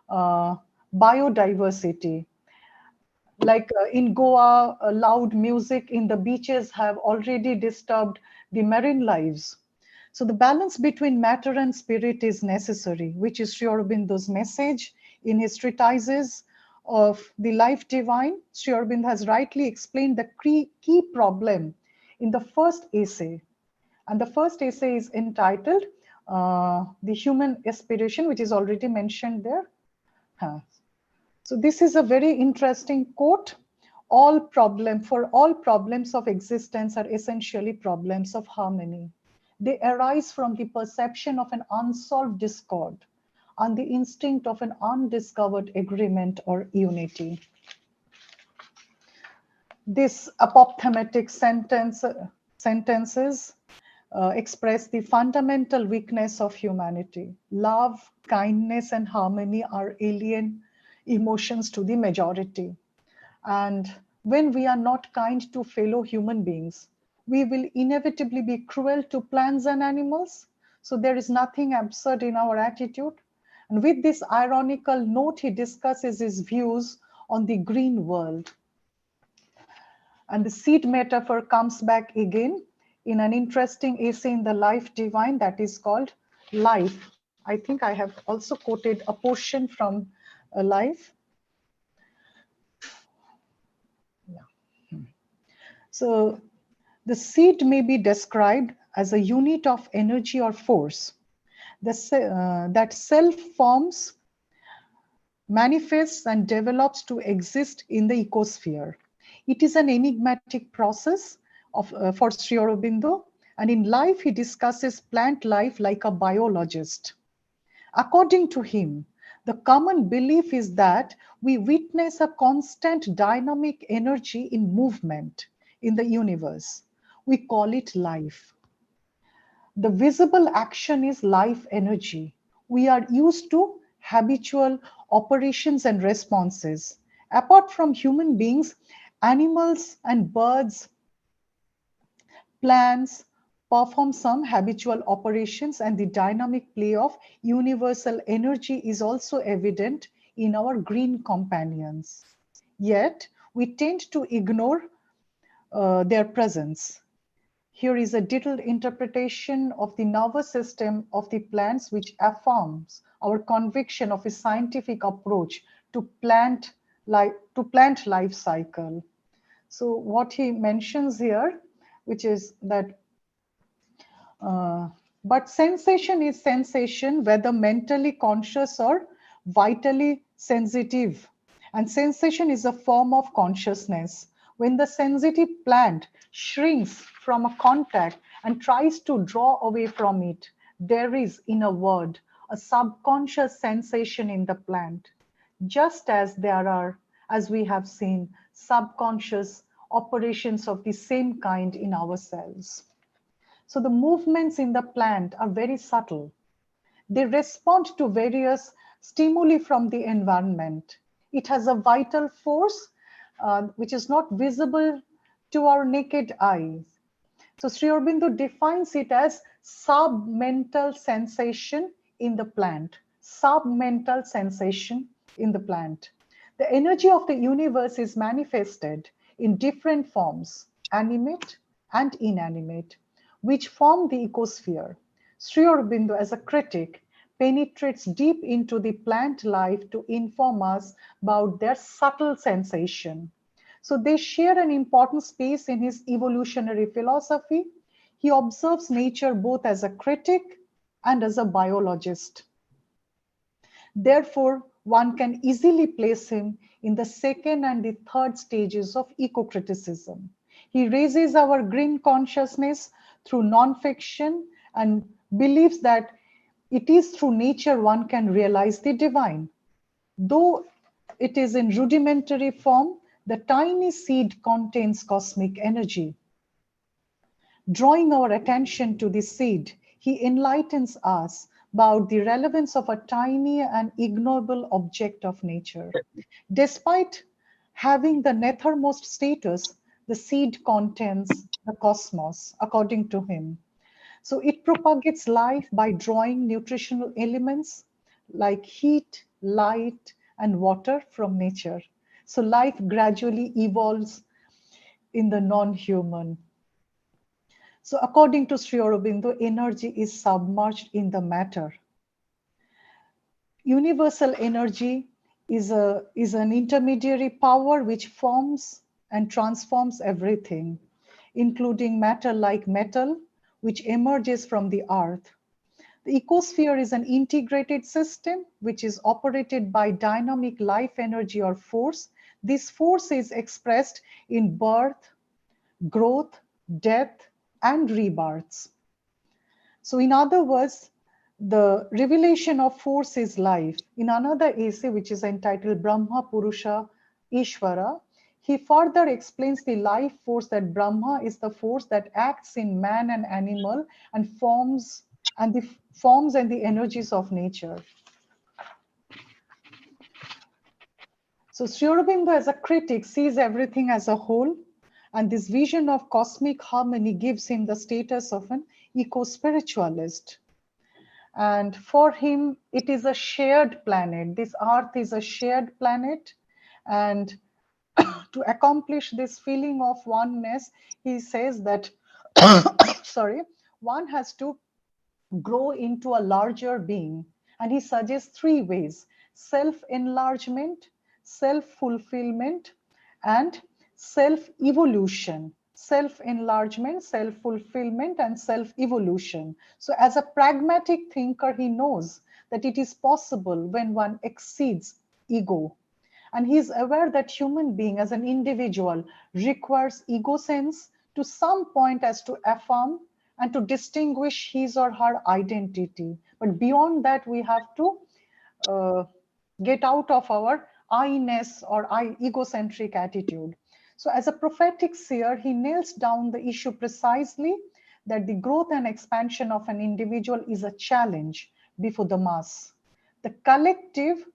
biodiversity. Like in Goa, loud music in the beaches have already disturbed the marine lives. So the balance between matter and spirit is necessary, which is Sri Aurobindo's message. In his treatises of the Life Divine, Sri Aurobindo has rightly explained the key problem in the first essay. And the first essay is entitled The Human Aspiration, which is already mentioned there. So this is a very interesting quote. For all problems of existence are essentially problems of harmony. They arise from the perception of an unsolved discord and the instinct of an undiscovered agreement or unity. This apophthegmatic sentences express the fundamental weakness of humanity. Love, kindness, and harmony are alien emotions to the majority. And when we are not kind to fellow human beings, we will inevitably be cruel to plants and animals. So there is nothing absurd in our attitude. And with this ironical note, he discusses his views on the green world. And the seed metaphor comes back again in an interesting essay in the Life Divine that is called Life. I think I have also quoted a portion from Life. So the seed may be described as a unit of energy or force that self-forms, manifests, and develops to exist in the ecosphere. It is an enigmatic process for Sri Aurobindo, and in Life, he discusses plant life like a biologist. According to him, the common belief is that we witness a constant dynamic energy in movement in the universe. We call it life. The visible action is life energy. We are used to habitual operations and responses. Apart from human beings, animals and birds, plants perform some habitual operations, and the dynamic play of universal energy is also evident in our green companions. Yet, we tend to ignore their presence. Here is a detailed interpretation of the nervous system of the plants, which affirms our conviction of a scientific approach to plant life cycle. So what he mentions here, which is that, but sensation is sensation, whether mentally conscious or vitally sensitive. And sensation is a form of consciousness. When the sensitive plant shrinks from a contact and tries to draw away from it, there is, in a word, a subconscious sensation in the plant, just as there are, as we have seen, subconscious operations of the same kind in ourselves. So the movements in the plant are very subtle. They respond to various stimuli from the environment. It has a vital force which is not visible to our naked eyes. So Sri Aurobindo defines it as sub-mental sensation in the plant. Sub-mental sensation in the plant. The energy of the universe is manifested in different forms, animate and inanimate, which form the ecosphere. Sri Aurobindo, as a critic, penetrates deep into the plant life to inform us about their subtle sensation. So they share an important space in his evolutionary philosophy. He observes nature both as a critic and as a biologist. Therefore, one can easily place him in the second and the third stages of eco-criticism. He raises our green consciousness through non-fiction and believes that it is through nature one can realize the divine. Though it is in rudimentary form, the tiny seed contains cosmic energy. Drawing our attention to the seed, he enlightens us about the relevance of a tiny and ignoble object of nature. Despite having the nethermost status, the seed contains the cosmos, according to him. So it propagates life by drawing nutritional elements like heat, light, and water from nature. So life gradually evolves in the non-human. So according to Sri Aurobindo, energy is submerged in the matter. Universal energy is an intermediary power which forms and transforms everything. including matter like metal, which emerges from the earth. The ecosphere is an integrated system which is operated by dynamic life energy or force. This force is expressed in birth, growth, death, and rebirths. So in other words, the revelation of force is life. In another essay, which is entitled Brahma Purusha Ishvara, he further explains the life force that Brahma is the force that acts in man and animal and forms and the energies of nature. So Sri Aurobindo as a critic sees everything as a whole, and this vision of cosmic harmony gives him the status of an eco-spiritualist. And for him, it is a shared planet. This earth is a shared planet. And to accomplish this feeling of oneness, he says that, sorry, one has to grow into a larger being. And he suggests three ways: self-enlargement, self-fulfillment, and self-evolution. Self-enlargement, self-fulfillment, and self-evolution. So as a pragmatic thinker, he knows that it is possible when one exceeds ego. And he is aware that human being as an individual requires ego sense to some point as to affirm and to distinguish his or her identity. But beyond that, we have to get out of our I-ness or egocentric attitude. So as a prophetic seer, he nails down the issue precisely that the growth and expansion of an individual is a challenge before the mass. The collective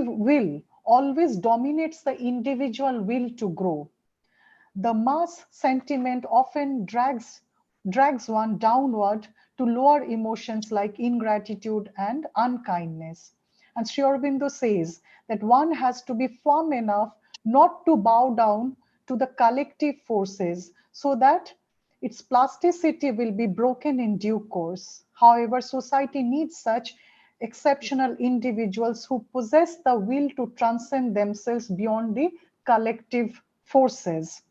will always dominates the individual will to grow. The mass sentiment often drags one downward to lower emotions like ingratitude and unkindness. And Sri Aurobindo says that one has to be firm enough not to bow down to the collective forces so that its plasticity will be broken in due course. However, society needs such exceptional individuals who possess the will to transcend themselves beyond the collective forces.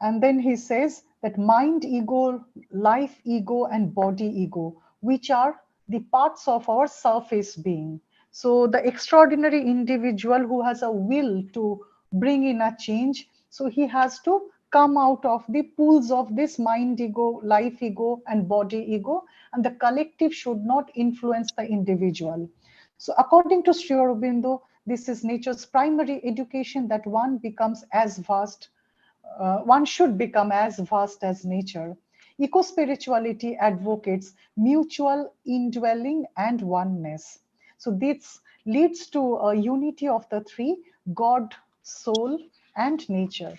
And then he says that mind ego, life ego, and body ego, which are the parts of our surface being. So the extraordinary individual who has a will to bring in a change, so he has to come out of the pools of this mind ego, life ego, and body ego, and the collective should not influence the individual. So according to Sri Aurobindo, this is nature's primary education, that one should become as vast as nature. Eco-spirituality advocates mutual indwelling and oneness. So this leads to a unity of the three: God, soul, and nature.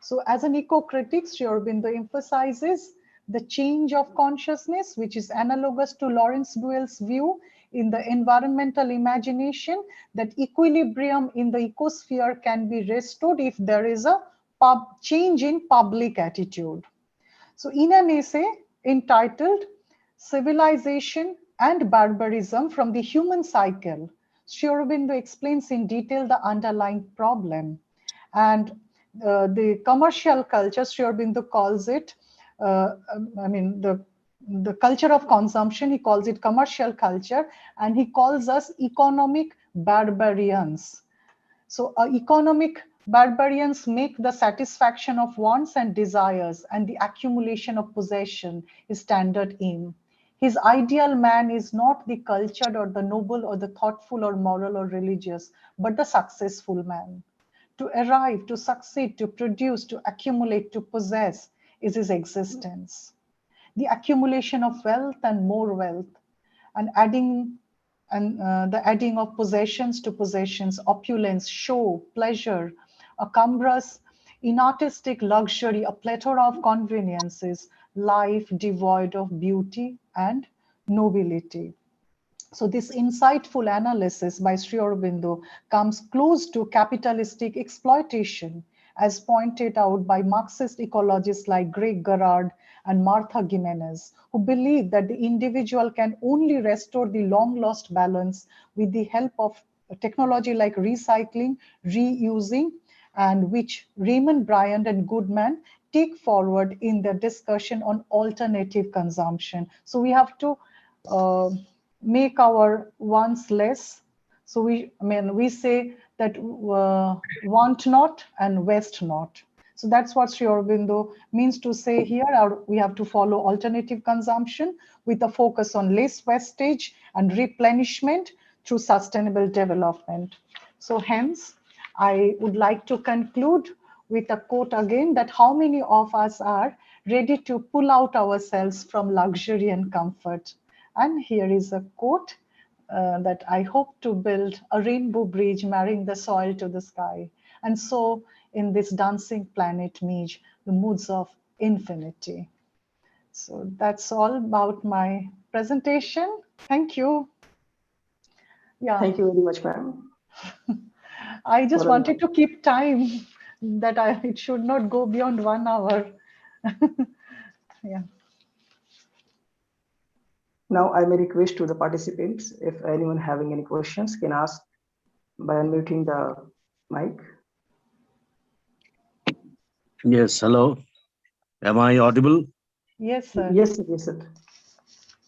So as an eco-critic, Sri Aurobindo emphasizes the change of consciousness, which is analogous to Lawrence Buell's view in the environmental imagination, that equilibrium in the ecosphere can be restored if there is a change in public attitude. So in an essay entitled Civilization and Barbarism from the Human Cycle, Sri Aurobindo explains in detail the underlying problem. And the commercial culture, Sri Aurobindo calls it, the culture of consumption, he calls it commercial culture, and he calls us economic barbarians. So economic barbarians make the satisfaction of wants and desires and the accumulation of possession his standard aim. His ideal man is not the cultured or the noble or the thoughtful or moral or religious, but the successful man. To arrive, to succeed, to produce, to accumulate, to possess is his existence. The accumulation of wealth and more wealth, and the adding of possessions to possessions, opulence, show, pleasure, a cumbrous, inartistic luxury, a plethora of conveniences, life devoid of beauty and nobility. So this insightful analysis by Sri Aurobindo comes close to capitalistic exploitation, as pointed out by Marxist ecologists like Greg Garrard and Martha Gimenez, who believe that the individual can only restore the long-lost balance with the help of technology like recycling, reusing, and which Raymond Bryant and Goodman take forward in their discussion on alternative consumption. So we have to make our wants less. So we say that want not and waste not. So that's what Sri Aurobindo means to say here. We have to follow alternative consumption with a focus on less wastage and replenishment through sustainable development. So hence, I would like to conclude with a quote again, that how many of us are ready to pull out ourselves from luxury and comfort. And here is a quote that I hope to build a rainbow bridge marrying the soil to the sky. And so in this dancing planet meet the moods of infinity. So that's all about my presentation. Thank you. Yeah. Thank you very much, ma'am. I just For a- wanted to keep time that it should not go beyond 1 hour. Yeah. Now I may request to the participants, if anyone having any questions can ask by unmuting the mic. Yes, hello. Am I audible? Yes, sir. Yes, yes, sir.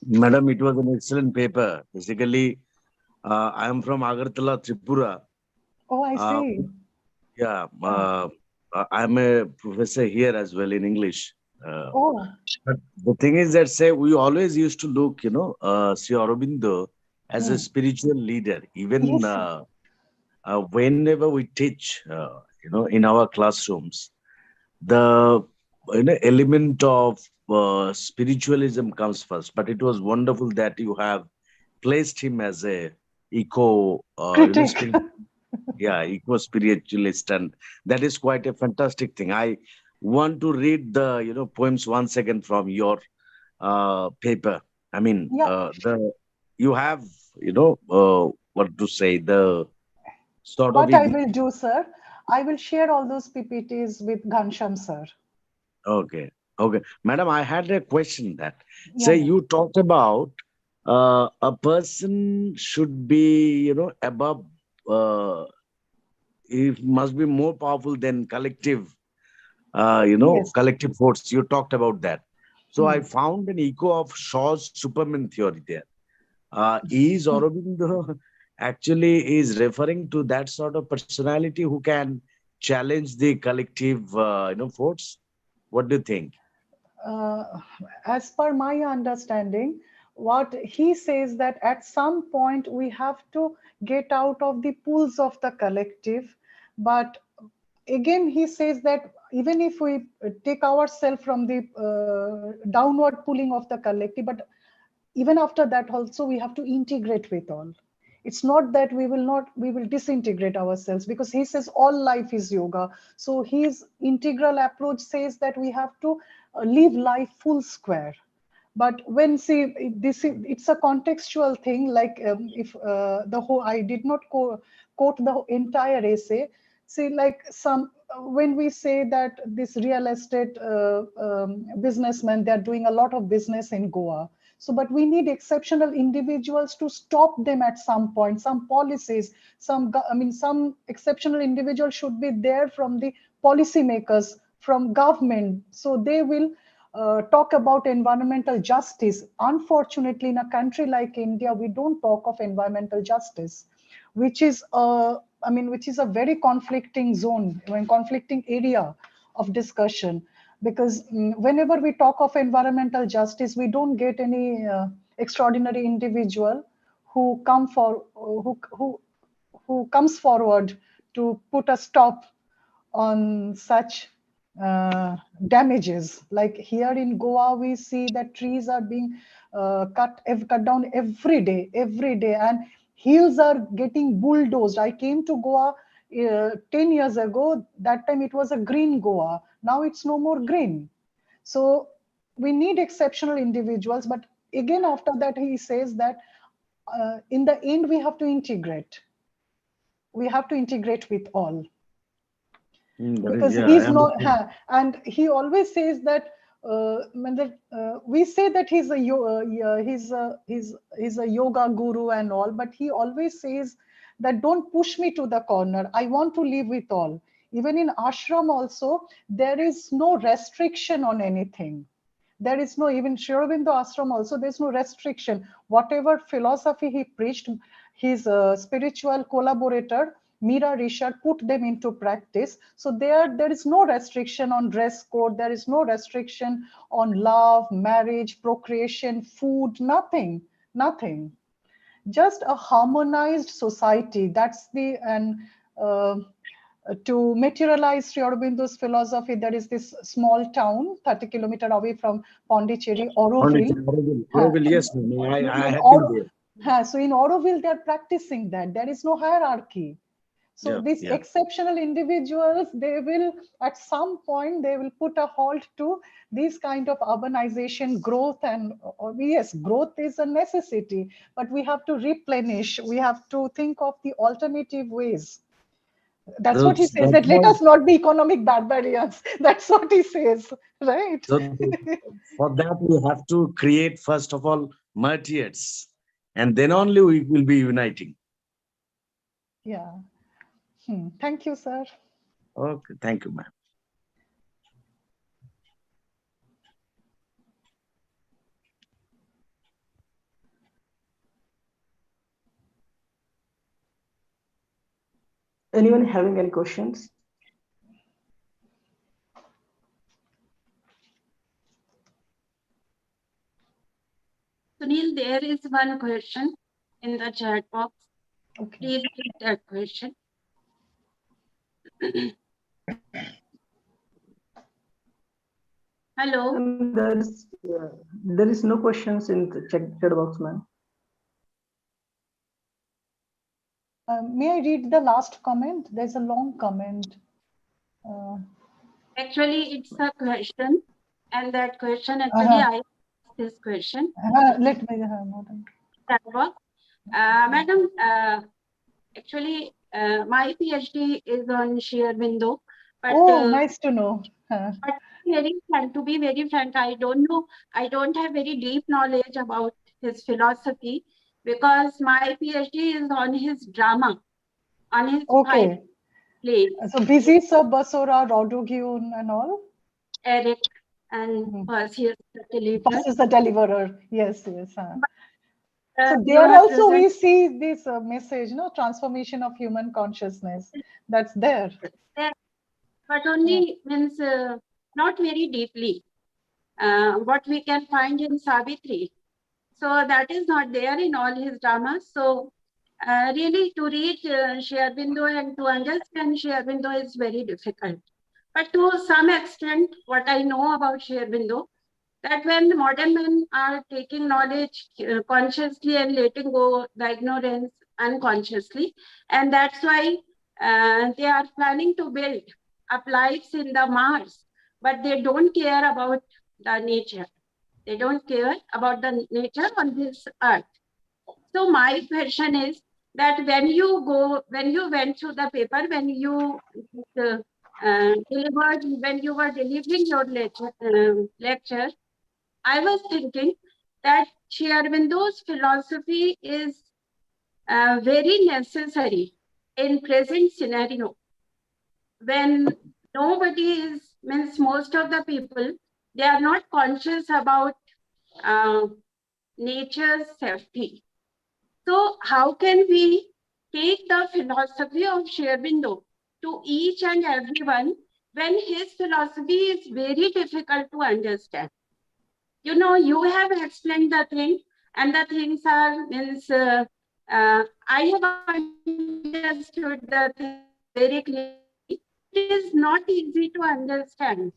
Madam, it was an excellent paper. Basically, I am from Agartala, Tripura. Oh, I Uh, see. yeah, I'm a professor here as well in English. Oh, But the thing is that, say, we always used to look, Sri Aurobindo as a spiritual leader. Even yes. whenever we teach, in our classrooms, the element of spiritualism comes first. But it was wonderful that you have placed him as a eco Critic. eco spiritualist, and that is quite a fantastic thing. I want to read the poems once again from your paper. I mean, Yeah, the you have what to say, the sort of what I will do, sir, I will share all those PPTs with Ghansham, sir. Okay. Okay. Madam, I had a question that, Yeah, say, yeah. you talked about a person should be, above, uh, he must be more powerful than collective, Yes. collective force. You talked about that. So I Hmm. found an echo of Shaw's Superman theory there. Is Aurobindo actually is referring to that sort of personality who can challenge the collective, force? What do you think? uh, as per my understanding, what he says that at some point we have to get out of the pools of the collective, but again he says that even if we take ourselves from the downward pulling of the collective, but even after that also we have to integrate with all. It's not that we will disintegrate ourselves, because he says all life is yoga. So his integral approach says that we have to live life full square. But when see this it's a contextual thing, like if the whole I did not quote the entire essay. See, like some when we say that this real estate businessmen, they're doing a lot of business in Goa. So but we need exceptional individuals to stop them at some point, some policies, some exceptional individuals should be there from the policymakers, from government, so they will talk about environmental justice. Unfortunately, in a country like India, we don't talk of environmental justice, which is which is a very conflicting zone, conflicting area of discussion. Because whenever we talk of environmental justice, we don't get any extraordinary individual who who comes forward to put a stop on such damages. Like here in Goa, we see that trees are being cut down every day, and hills are getting bulldozed. I came to Goa 10 years ago. That time it was a green Goa. Now it's no more green. So we need exceptional individuals. But again, after that, he says that in the end, we have to integrate. We have to integrate with all. Because Yeah, I he's not understand. and he always says that we say that he's he's a yoga guru and all, but he always says that don't push me to the corner. I want to live with all. Even in ashram also, there is no restriction on anything. There is no, even Sri Aurobindo ashram also, there's no restriction. Whatever philosophy he preached, his spiritual collaborator, Meera Richard, put them into practice. So there is no restriction on dress code. There is no restriction on love, marriage, procreation, food, nothing, nothing. Just a harmonized society. That's the, and to materialize Sri Aurobindo's philosophy, there is this small town 30 kilometers away from Pondicherry, Auroville. Auroville, yes, ma'am. I have been there. So in Auroville, they're practicing that. There is no hierarchy. So Yeah, these yeah. exceptional individuals, they will, at some point, they will put a halt to this kind of urbanization growth. And yes, growth is a necessity, but we have to replenish. We have to think of the alternative ways. That's what he says, that let us not be economic barbarians. That's what he says, right? So for that, we have to create, first of all, martyrs, and then only we will be uniting. Yeah. Thank you, sir. Okay, thank you, ma'am. Anyone having any questions? Sunil, there is one question in the chat box. Okay. Please read that question. Hello. There is no questions in the chat box, ma'am. May I read the last comment? There's a long comment. Actually, it's a question, and that question, actually, I asked this question. Let me, madam. Madam, actually, my PhD is on Sri Aurobindo, but nice to know. But to be very frank, I don't know. I don't have very deep knowledge about his philosophy because my PhD is on his drama, on his 5 plays. So Business of Basora, Rodogyun and all? Eric and Perseus the Deliverer. Perseus the Deliverer, yes, yes. So You there have also we see this message, no, transformation of human consciousness. That's there. But only means not very deeply. What we can find in Savitri. So that is not there in all his dramas. So really to read Sri Aurobindo and to understand Sri Aurobindo is very difficult. But to some extent, what I know about Sri Aurobindo, that when the modern men are taking knowledge consciously and letting go the ignorance unconsciously, and that's why they are planning to build up lives in the Mars, but they don't care about the nature. They don't care about the nature on this earth. So my question is that when you went through the paper, when you were delivering your lecture, I was thinking that Sri Aurobindo's philosophy is very necessary in present scenario when nobody is, means most of the people, they are not conscious about nature's safety. So how can we take the philosophy of Sri Aurobindo to each and everyone when his philosophy is very difficult to understand? You know, you have explained the thing, and the things are, means I have understood the thing very clearly. It is not easy to understand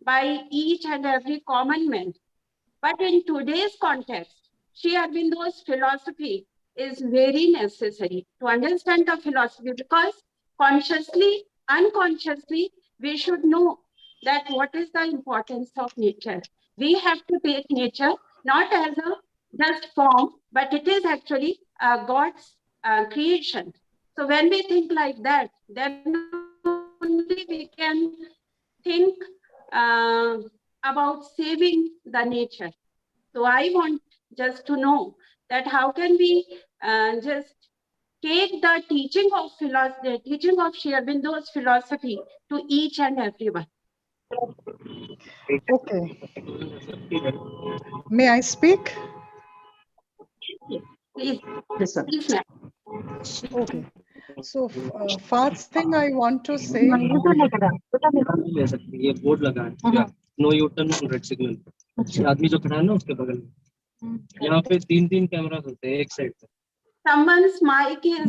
by each and every common man. But in today's context, Sri Aurobindo's philosophy is very necessary to understand the philosophy, because consciously, unconsciously, we should know that what is the importance of nature. We have to take nature not as a just form, but it is actually God's creation. So when we think like that, then only we can think about saving the nature. So I want just to know that how can we just take the teaching of Sri Aurobindo's philosophy to each and everyone. Okay. May I speak? Please, Yes, sir. please, ma'am. Okay. So first thing I want to say, ये board लगा है no U turn on red signal आदमी जो खड़ा है ना उसके बगल में यहाँ पे 3 कैमरा होते हैं एक साइड पे Someone's mic is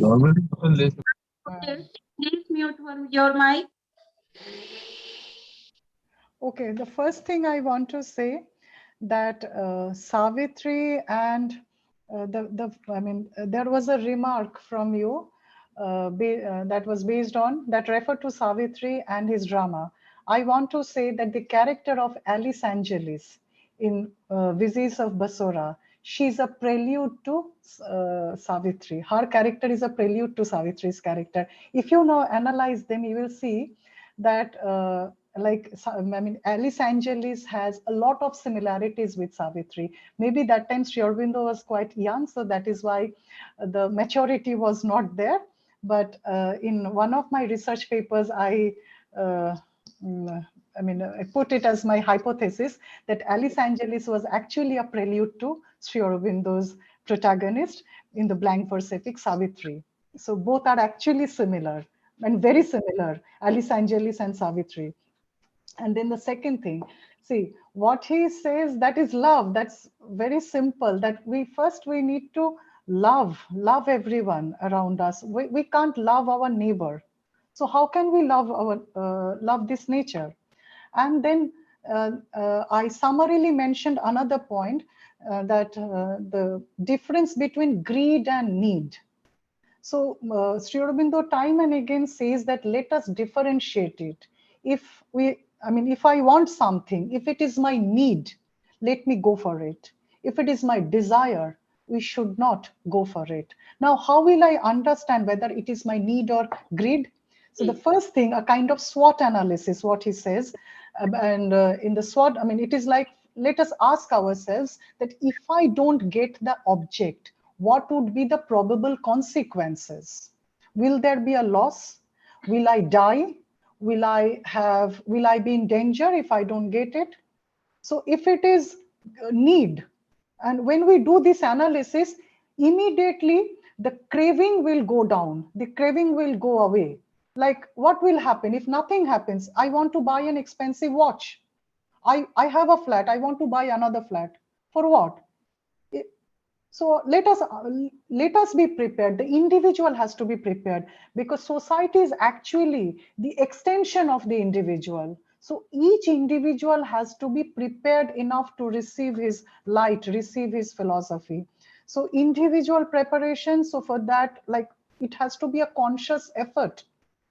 please mute your mic. okay, the first thing I want to say that Savitri and there was a remark from you that was based on that referred to Savitri and his drama. I want to say that the character of Alice Angelis in Vizies of Basora, she's a prelude to Savitri. Her character is a prelude to Savitri's character. If you now analyze them, you will see that Alice Angelis has a lot of similarities with Savitri. Maybe that time Sri Aurobindo was quite young, so that is why the maturity was not there. But in one of my research papers, I put it as my hypothesis that Alice Angelis was actually a prelude to Sri Aurobindo's protagonist in the blank verse epic Savitri. So both are actually similar and very similar, Alice Angelis and Savitri. And then the second thing, see, what he says, that is love. That's very simple, that we need to love everyone around us. We can't love our neighbor. So how can we love this nature? And then I summarily mentioned another point, that the difference between greed and need. So Sri Aurobindo time and again says that let us differentiate it. If I want something, if it is my need, let me go for it. If it is my desire, we should not go for it. Now, how will I understand whether it is my need or greed? So the first thing, a kind of SWOT analysis, what he says, in the SWOT, it is like, let us ask ourselves that if I don't get the object, what would be the probable consequences? Will there be a loss? Will I die? Will I be in danger if I don't get it? So if it is need, and when we do this analysis, immediately the craving will go down, the craving will go away. Like, what will happen if nothing happens? I want to buy an expensive watch. I have a flat, I want to buy another flat. For what? So let us be prepared. The individual has to be prepared, because society is actually the extension of the individual. So each individual has to be prepared enough to receive his light, receive his philosophy. So individual preparation, so for that, like, it has to be a conscious effort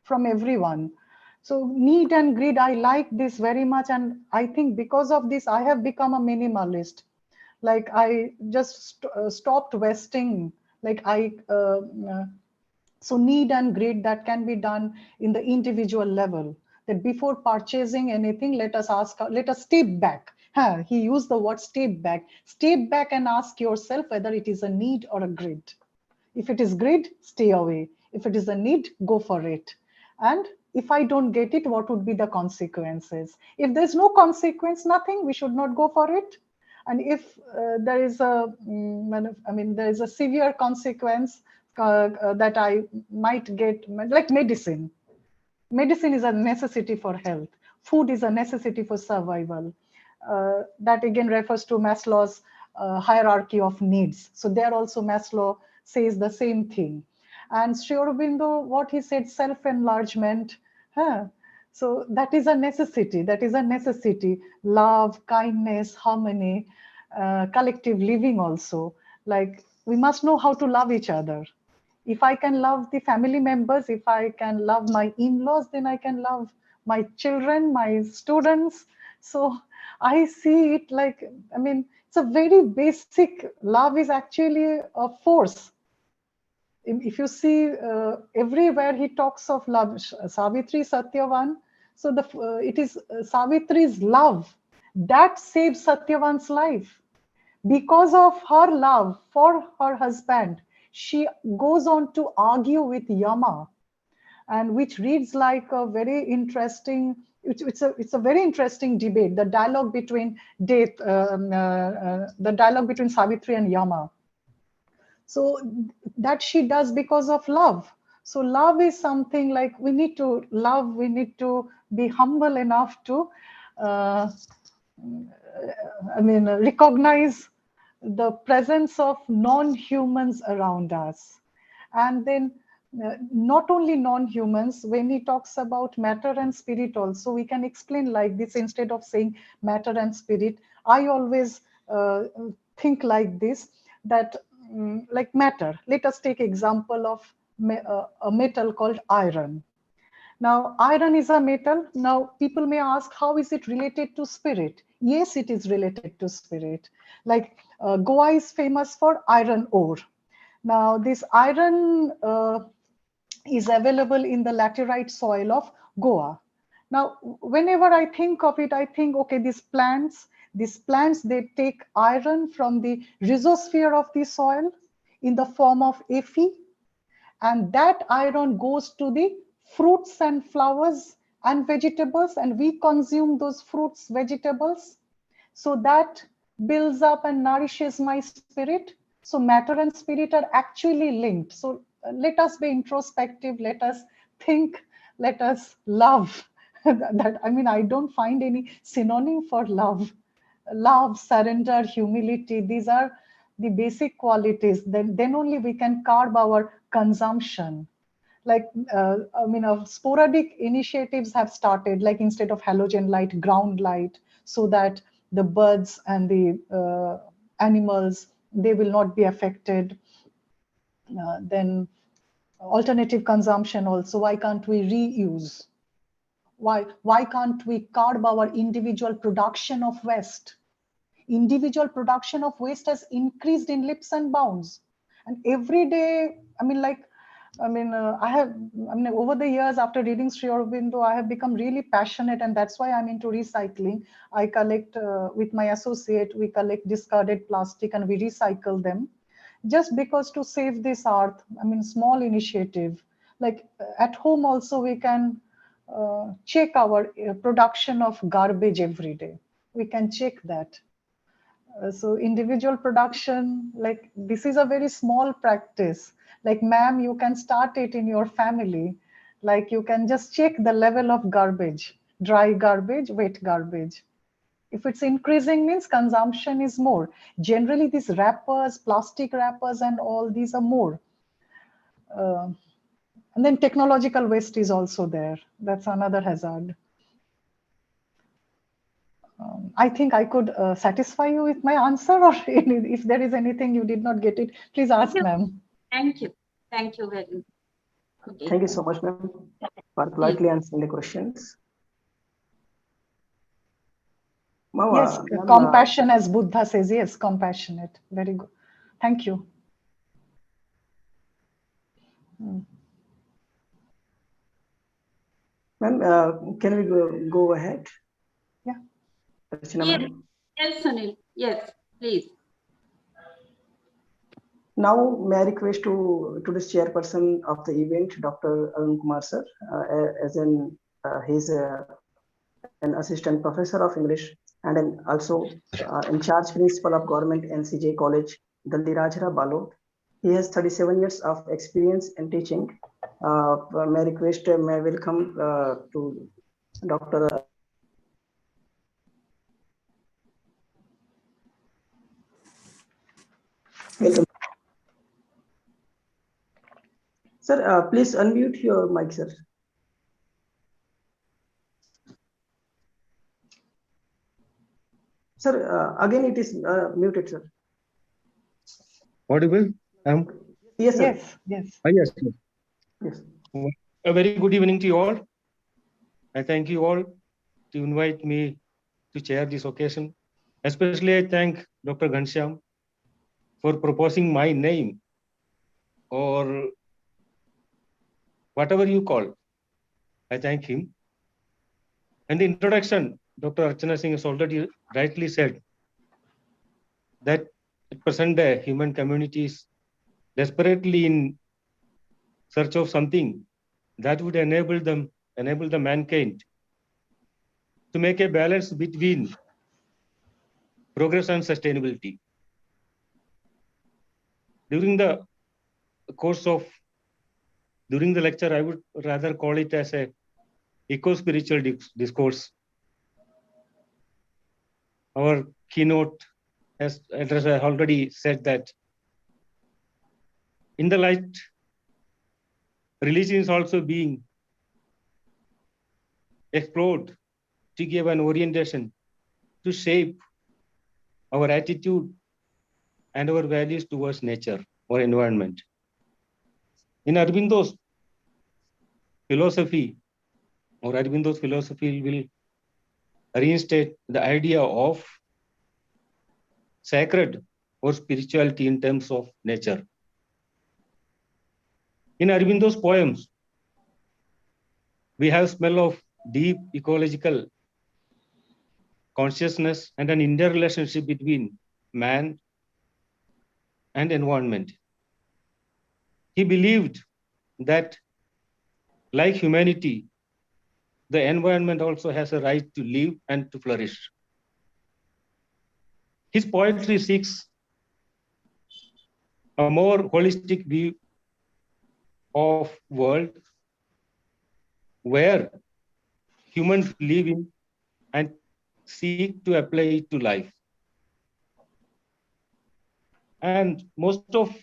from everyone. So need and greed, I like this very much. And I think because of this, I have become a minimalist. Like, I just stopped wasting. Like, so need and greed, that can be done in the individual level. That before purchasing anything, let us step back. He used the word step back. Step back and ask yourself whether it is a need or a greed. If it is greed, stay away. If it is a need, go for it. And if I don't get it, what would be the consequences? If there's no consequence, nothing, we should not go for it. And if there is a severe consequence that I might get, like medicine. Medicine is a necessity for health. Food is a necessity for survival. That again refers to Maslow's hierarchy of needs. So there also Maslow says the same thing. And Sri Aurobindo, what he said, self-enlargement. So that is a necessity. That is a necessity. Love, kindness, harmony, collective living also. Like, we must know how to love each other. If I can love the family members, if I can love my in-laws, then I can love my children, my students. So I see it like, it's a very basic, love is actually a force. If you see everywhere he talks of love, Savitri, Satyavan, so it is Savitri's love that saves Satyavan's life. Because of her love for her husband, she goes on to argue with Yama, and which reads like a very interesting, it's a very interesting debate, the dialogue between the dialogue between Savitri and Yama. So that she does because of love. So love is something like we need to love, we need to be humble enough to recognize the presence of non-humans around us. And then not only non-humans, when he talks about matter and spirit also, we can explain like this. Instead of saying matter and spirit, I always think like this, that like matter, let us take example of a metal called iron. Now, iron is a metal. Now, people may ask, how is it related to spirit? Yes, it is related to spirit. Like Goa is famous for iron ore. Now, this iron is available in the laterite soil of Goa. Now, whenever I think of it, I think, okay, these plants, they take iron from the rhizosphere of the soil in the form of Fe, and that iron goes to the fruits and flowers and vegetables, and we consume those fruits, vegetables. So that builds up and nourishes my spirit. So matter and spirit are actually linked. So let us be introspective, let us think, let us love. I don't find any synonym for love. Love, surrender, humility, these are the basic qualities. Then only we can curb our consumption. Like sporadic initiatives have started, like instead of halogen light, ground light, so that the birds and the animals, they will not be affected. Then alternative consumption also, why can't we reuse? Why can't we curb our individual production of waste? Individual production of waste has increased in leaps and bounds, and every day, over the years after reading Sri Aurobindo, I have become really passionate, and that's why I'm into recycling. I collect with my associate, we collect discarded plastic and we recycle them, just because to save this earth. Small initiative. Like at home also, we can check our production of garbage every day. We can check that. So individual production, like this is a very small practice. Like, ma'am, you can start it in your family. Like you can just check the level of garbage, dry garbage, wet garbage. If it's increasing, means consumption is more. Generally, these wrappers, plastic wrappers and all these are more. And then technological waste is also there. That's another hazard. I think I could satisfy you with my answer, or if there is anything you did not get it, please ask, ma'am. Thank you. Thank you very much. Okay. Thank you so much, ma'am, for politely answering the questions. Mama, Yes, compassion, as Buddha says. Yes, compassionate. Very good. Thank you. Ma'am, can we go ahead? Yeah. Yes, Sunil. Yes, please. Now, may I request to today's chairperson of the event, Dr. Arun Kumar sir, he's an assistant professor of English and also in charge principal of government NCJ College, Daldirajhara, Balod. He has 37 years of experience in teaching. May I request, may I welcome to Dr. Welcome. Sir, please unmute your mic, sir. Sir, again it is muted, sir. Audible? Yes, sir. Yes. Yes. Yes. A very good evening to you all. I thank you all to invite me to chair this occasion. Especially I thank Dr. Ghanshyam for proposing my name, or whatever you call. I thank him. And the introduction, Dr. Archana Singh has already rightly said that at present day human communities desperately in search of something that would enable the mankind to make a balance between progress and sustainability. During the lecture, I would rather call it as a eco-spiritual discourse. Our keynote address has already said that in the light, religion is also being explored to give an orientation to shape our attitude and our values towards nature or environment. In Aurobindo's philosophy will reinstate the idea of sacred or spirituality in terms of nature. In Aurobindo's poems, we have smell of deep ecological consciousness and an interrelationship between man and environment. He believed that, like humanity, the environment also has a right to live and to flourish. His poetry seeks a more holistic view of world where humans live in and seek to apply it to life. And most of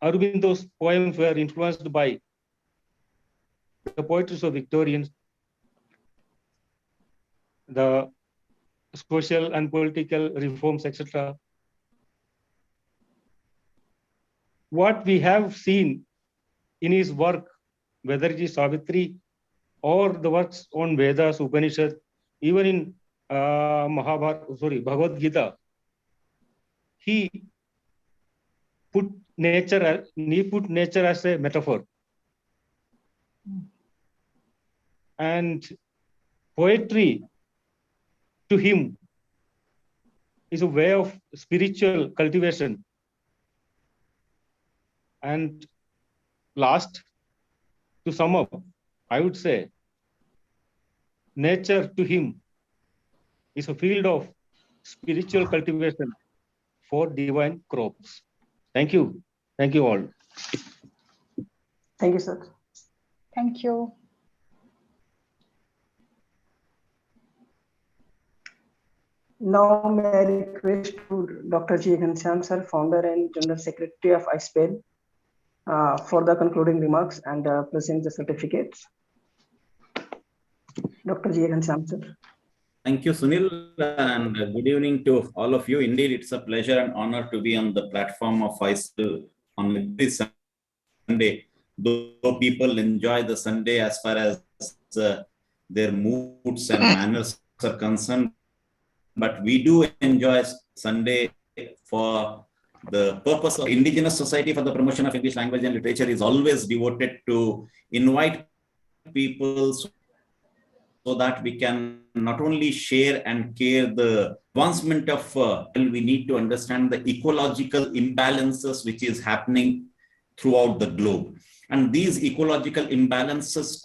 Aurobindo's poems were influenced by the poetry of Victorians, the social and political reforms, etc. What we have seen in his work, whether it is Savitri or the works on Vedas, Upanishad, even in Bhagavad Gita, he put nature as a metaphor. And poetry to him is a way of spiritual cultivation. And last, to sum up, I would say, nature to him is a field of spiritual cultivation for divine crops. Thank you. Thank you all. Thank you, sir. Thank you. Now may I request to Dr. G. Ghanshyam sir, founder and General Secretary of iSPELL, for the concluding remarks and present the certificates. Dr. G. Ghanshyam sir. Thank you, Sunil, and good evening to all of you. Indeed, it's a pleasure and honor to be on the platform of iSPELL on this Sunday. Though people enjoy the Sunday as far as their moods and manners are concerned, but we do enjoy Sunday for the purpose of Indigenous Society for the Promotion of English Language and Literature is always devoted to invite people so that we can not only share and care the advancement of, we need to understand the ecological imbalances which is happening throughout the globe. And these ecological imbalances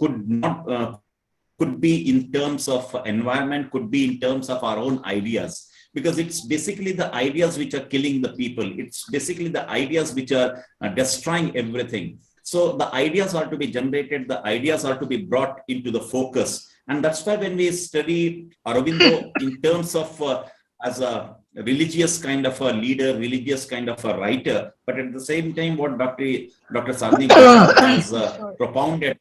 could be in terms of environment, could be in terms of our own ideas, because it's basically the ideas which are killing the people. It's basically the ideas which are destroying everything. So the ideas are to be generated, the ideas are to be brought into the focus. And that's why when we study Aurobindo in terms of as a religious kind of a leader, religious kind of a writer, but at the same time what Dr. Sarani has propounded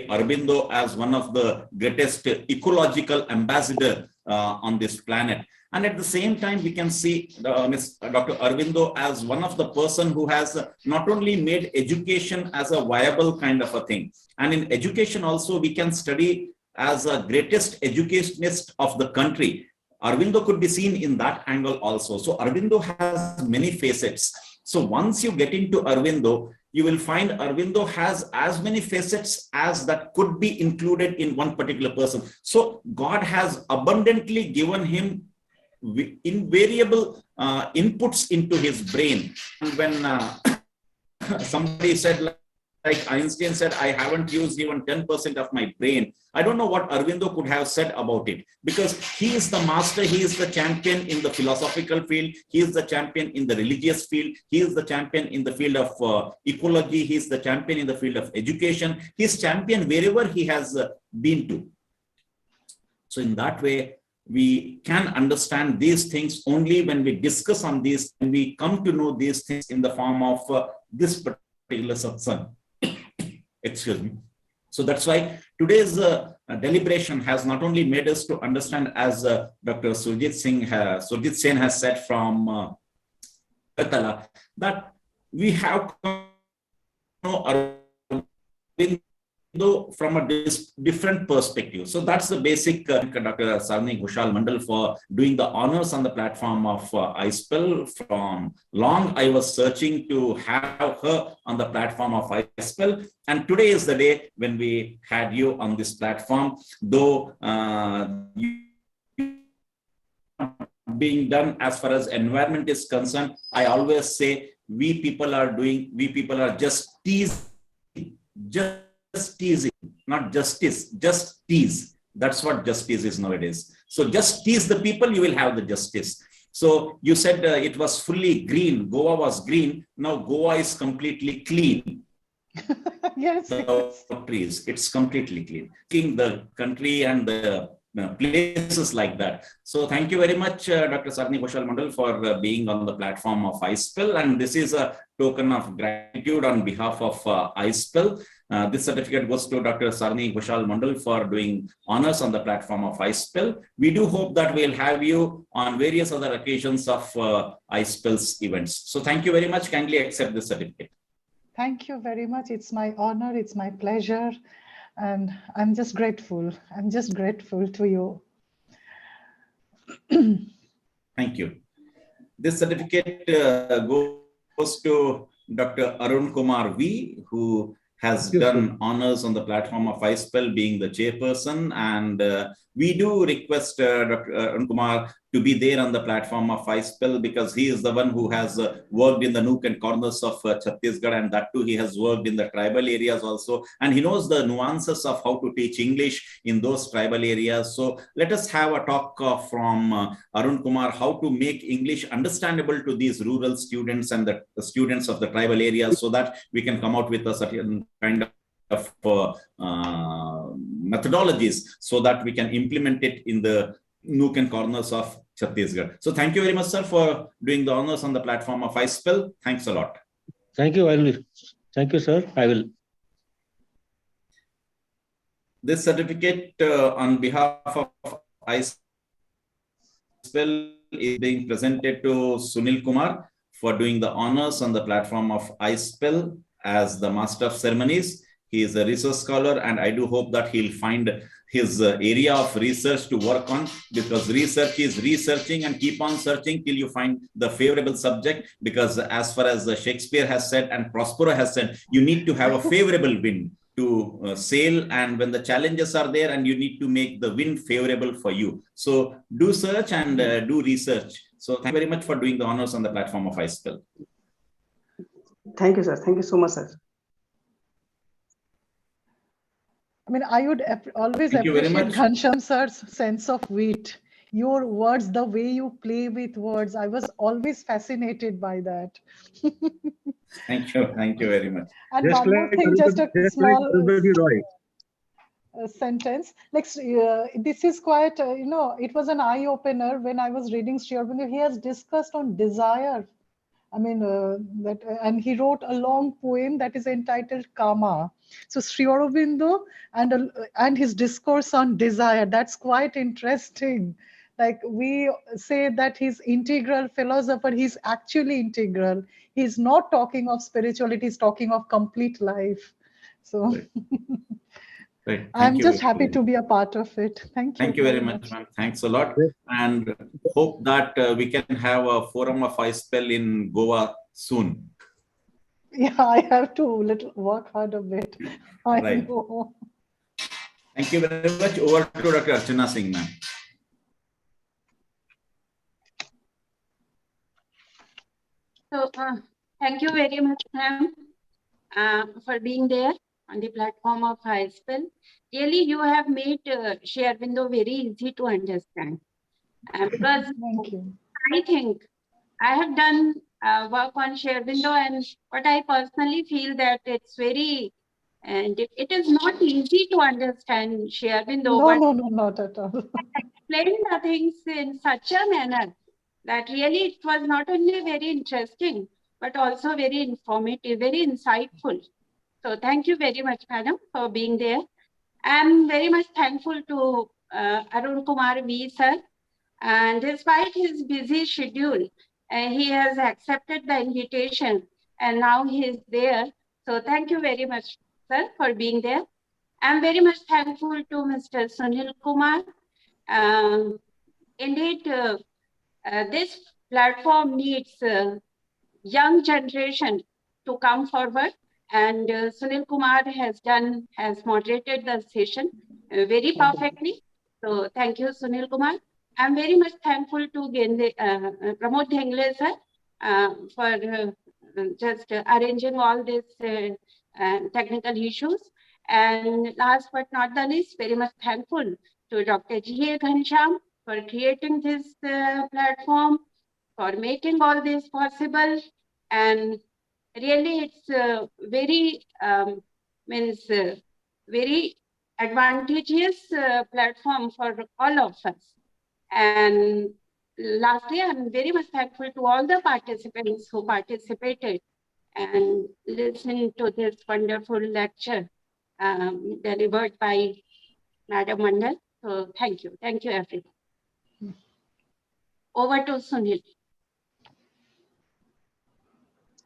Aurobindo as one of the greatest ecological ambassador on this planet. And at the same time, we can see Dr. Aurobindo as one of the person who has not only made education as a viable kind of a thing. And in education also, we can study as a greatest educationist of the country. Aurobindo could be seen in that angle also. So Aurobindo has many facets. So once you get into Aurobindo, you will find Aurobindo has as many facets as that could be included in one particular person. So God has abundantly given him invariable inputs into his brain. And when somebody said, like Einstein said, I haven't used even 10% of my brain. I don't know what Aurobindo could have said about it, because he is the master, he is the champion in the philosophical field, he is the champion in the religious field, he is the champion in the field of ecology, he is the champion in the field of education, he is champion wherever he has been to. So in that way, we can understand these things only when we discuss on these, and we come to know these things in the form of this particular satsang. Excuse me. So that's why today's deliberation has not only made us to understand, as Dr. Surjit Sen has said from Katala, that we have to know Aurobindo from a different perspective. So that's the basic Dr. Sarani Ghosal Mondal for doing the honors on the platform of iSPELL. From long I was searching to have her on the platform of iSPELL, and today is the day when we had you on this platform. Though being done as far as environment is concerned, I always say we people are just teasing, not justice, just tease. That's what justice is nowadays. So just tease the people, you will have the justice. So you said it was fully green. Goa was green. Now Goa is completely clean. Yes. Trees. It's completely clean. King the country and the places like that. So thank you very much, Dr. Sarani Ghosal Mondal, for being on the platform of iSPELL. And this is a token of gratitude on behalf of iSPELL. This certificate goes to Dr. Sarani Ghosal Mondal for doing honors on the platform of iSPELL. We do hope that we'll have you on various other occasions of iSPELL's events. So thank you very much. Kindly accept this certificate. Thank you very much. It's my honor. It's my pleasure. And I'm just grateful. I'm just grateful to you. Thank you. This certificate goes to Dr. Arun Kumar V, who has done honors on the platform of iSPELL, being the chairperson. And we do request Dr. Arun Kumar to be there on the platform of iSPELL, because he is the one who has worked in the nook and corners of Chhattisgarh, and that too he has worked in the tribal areas also, and he knows the nuances of how to teach English in those tribal areas. So let us have a talk from Arun Kumar, how to make English understandable to these rural students and the students of the tribal areas, so that we can come out with a certain kind of methodologies, so that we can implement it in the nook and corners of Chhattisgarh. So thank you very much, sir, for doing the honors on the platform of iSPELL. Thanks a lot. Thank you. I will. Thank you, sir. I will. This certificate on behalf of iSPELL is being presented to Sunil Kumar for doing the honors on the platform of iSPELL as the Master of Ceremonies. He is a research scholar, and I do hope that he'll find his area of research to work on, because research is researching and keep on searching till you find the favorable subject. Because as far as Shakespeare has said and Prospero has said, you need to have a favorable wind to sail, and when the challenges are there, and you need to make the wind favorable for you. So do search and do research. So thank you very much for doing the honors on the platform of iSPELL. Thank you, sir. Thank you so much, sir. I mean, I would always appreciate Ghanshyam sir's sense of wit. Your words, the way you play with words, I was always fascinated by that. Thank you. Thank you very much. And just one more thing, just a small sentence. Like, this is quite, it was an eye-opener when I was reading Sri Aurobindo. He has discussed on desire. I mean, and he wrote a long poem that is entitled Kama. So Sri Aurobindo and his discourse on desire, that's quite interesting. Like, we say that he's integral philosopher, he's actually integral. He's not talking of spirituality, he's talking of complete life. So right. I'm just happy to be a part of it. Thank you. Thank you very much, ma'am. Thanks a lot. And hope that we can have a forum of iSPELL in Goa soon. Yeah, I have to work hard a bit. I know. Thank you very much. Over to Dr. Archana Singh, ma'am. Thank you very much, ma'am, for being there on the platform of iSPELL. Really, you have made share window very easy to understand. Because Thank you. I think I have done work on share window, and what I personally feel that it's very, and it is not easy to understand share window, No, but no, no, not at all. explain the things in such a manner that really it was not only very interesting, but also very informative, very insightful. So thank you very much, madam, for being there. I'm very much thankful to Arun Kumar V, sir. And despite his busy schedule, he has accepted the invitation and now he is there. So thank you very much, sir, for being there. I'm very much thankful to Mr. Sunil Kumar. Indeed, this platform needs young generation to come forward, and Sunil Kumar has moderated the session very perfectly. So thank you, Sunil Kumar. I'm very much thankful to Pramod Dhengle sir for just arranging all these technical issues. And last but not the least, very much thankful to Dr. G.A. Ghansham for creating this platform, for making all this possible. And really, it's very very advantageous platform for all of us. And lastly, I'm very much thankful to all the participants who participated and listened to this wonderful lecture delivered by Madam Mondal. So thank you everyone. Over to Sunil.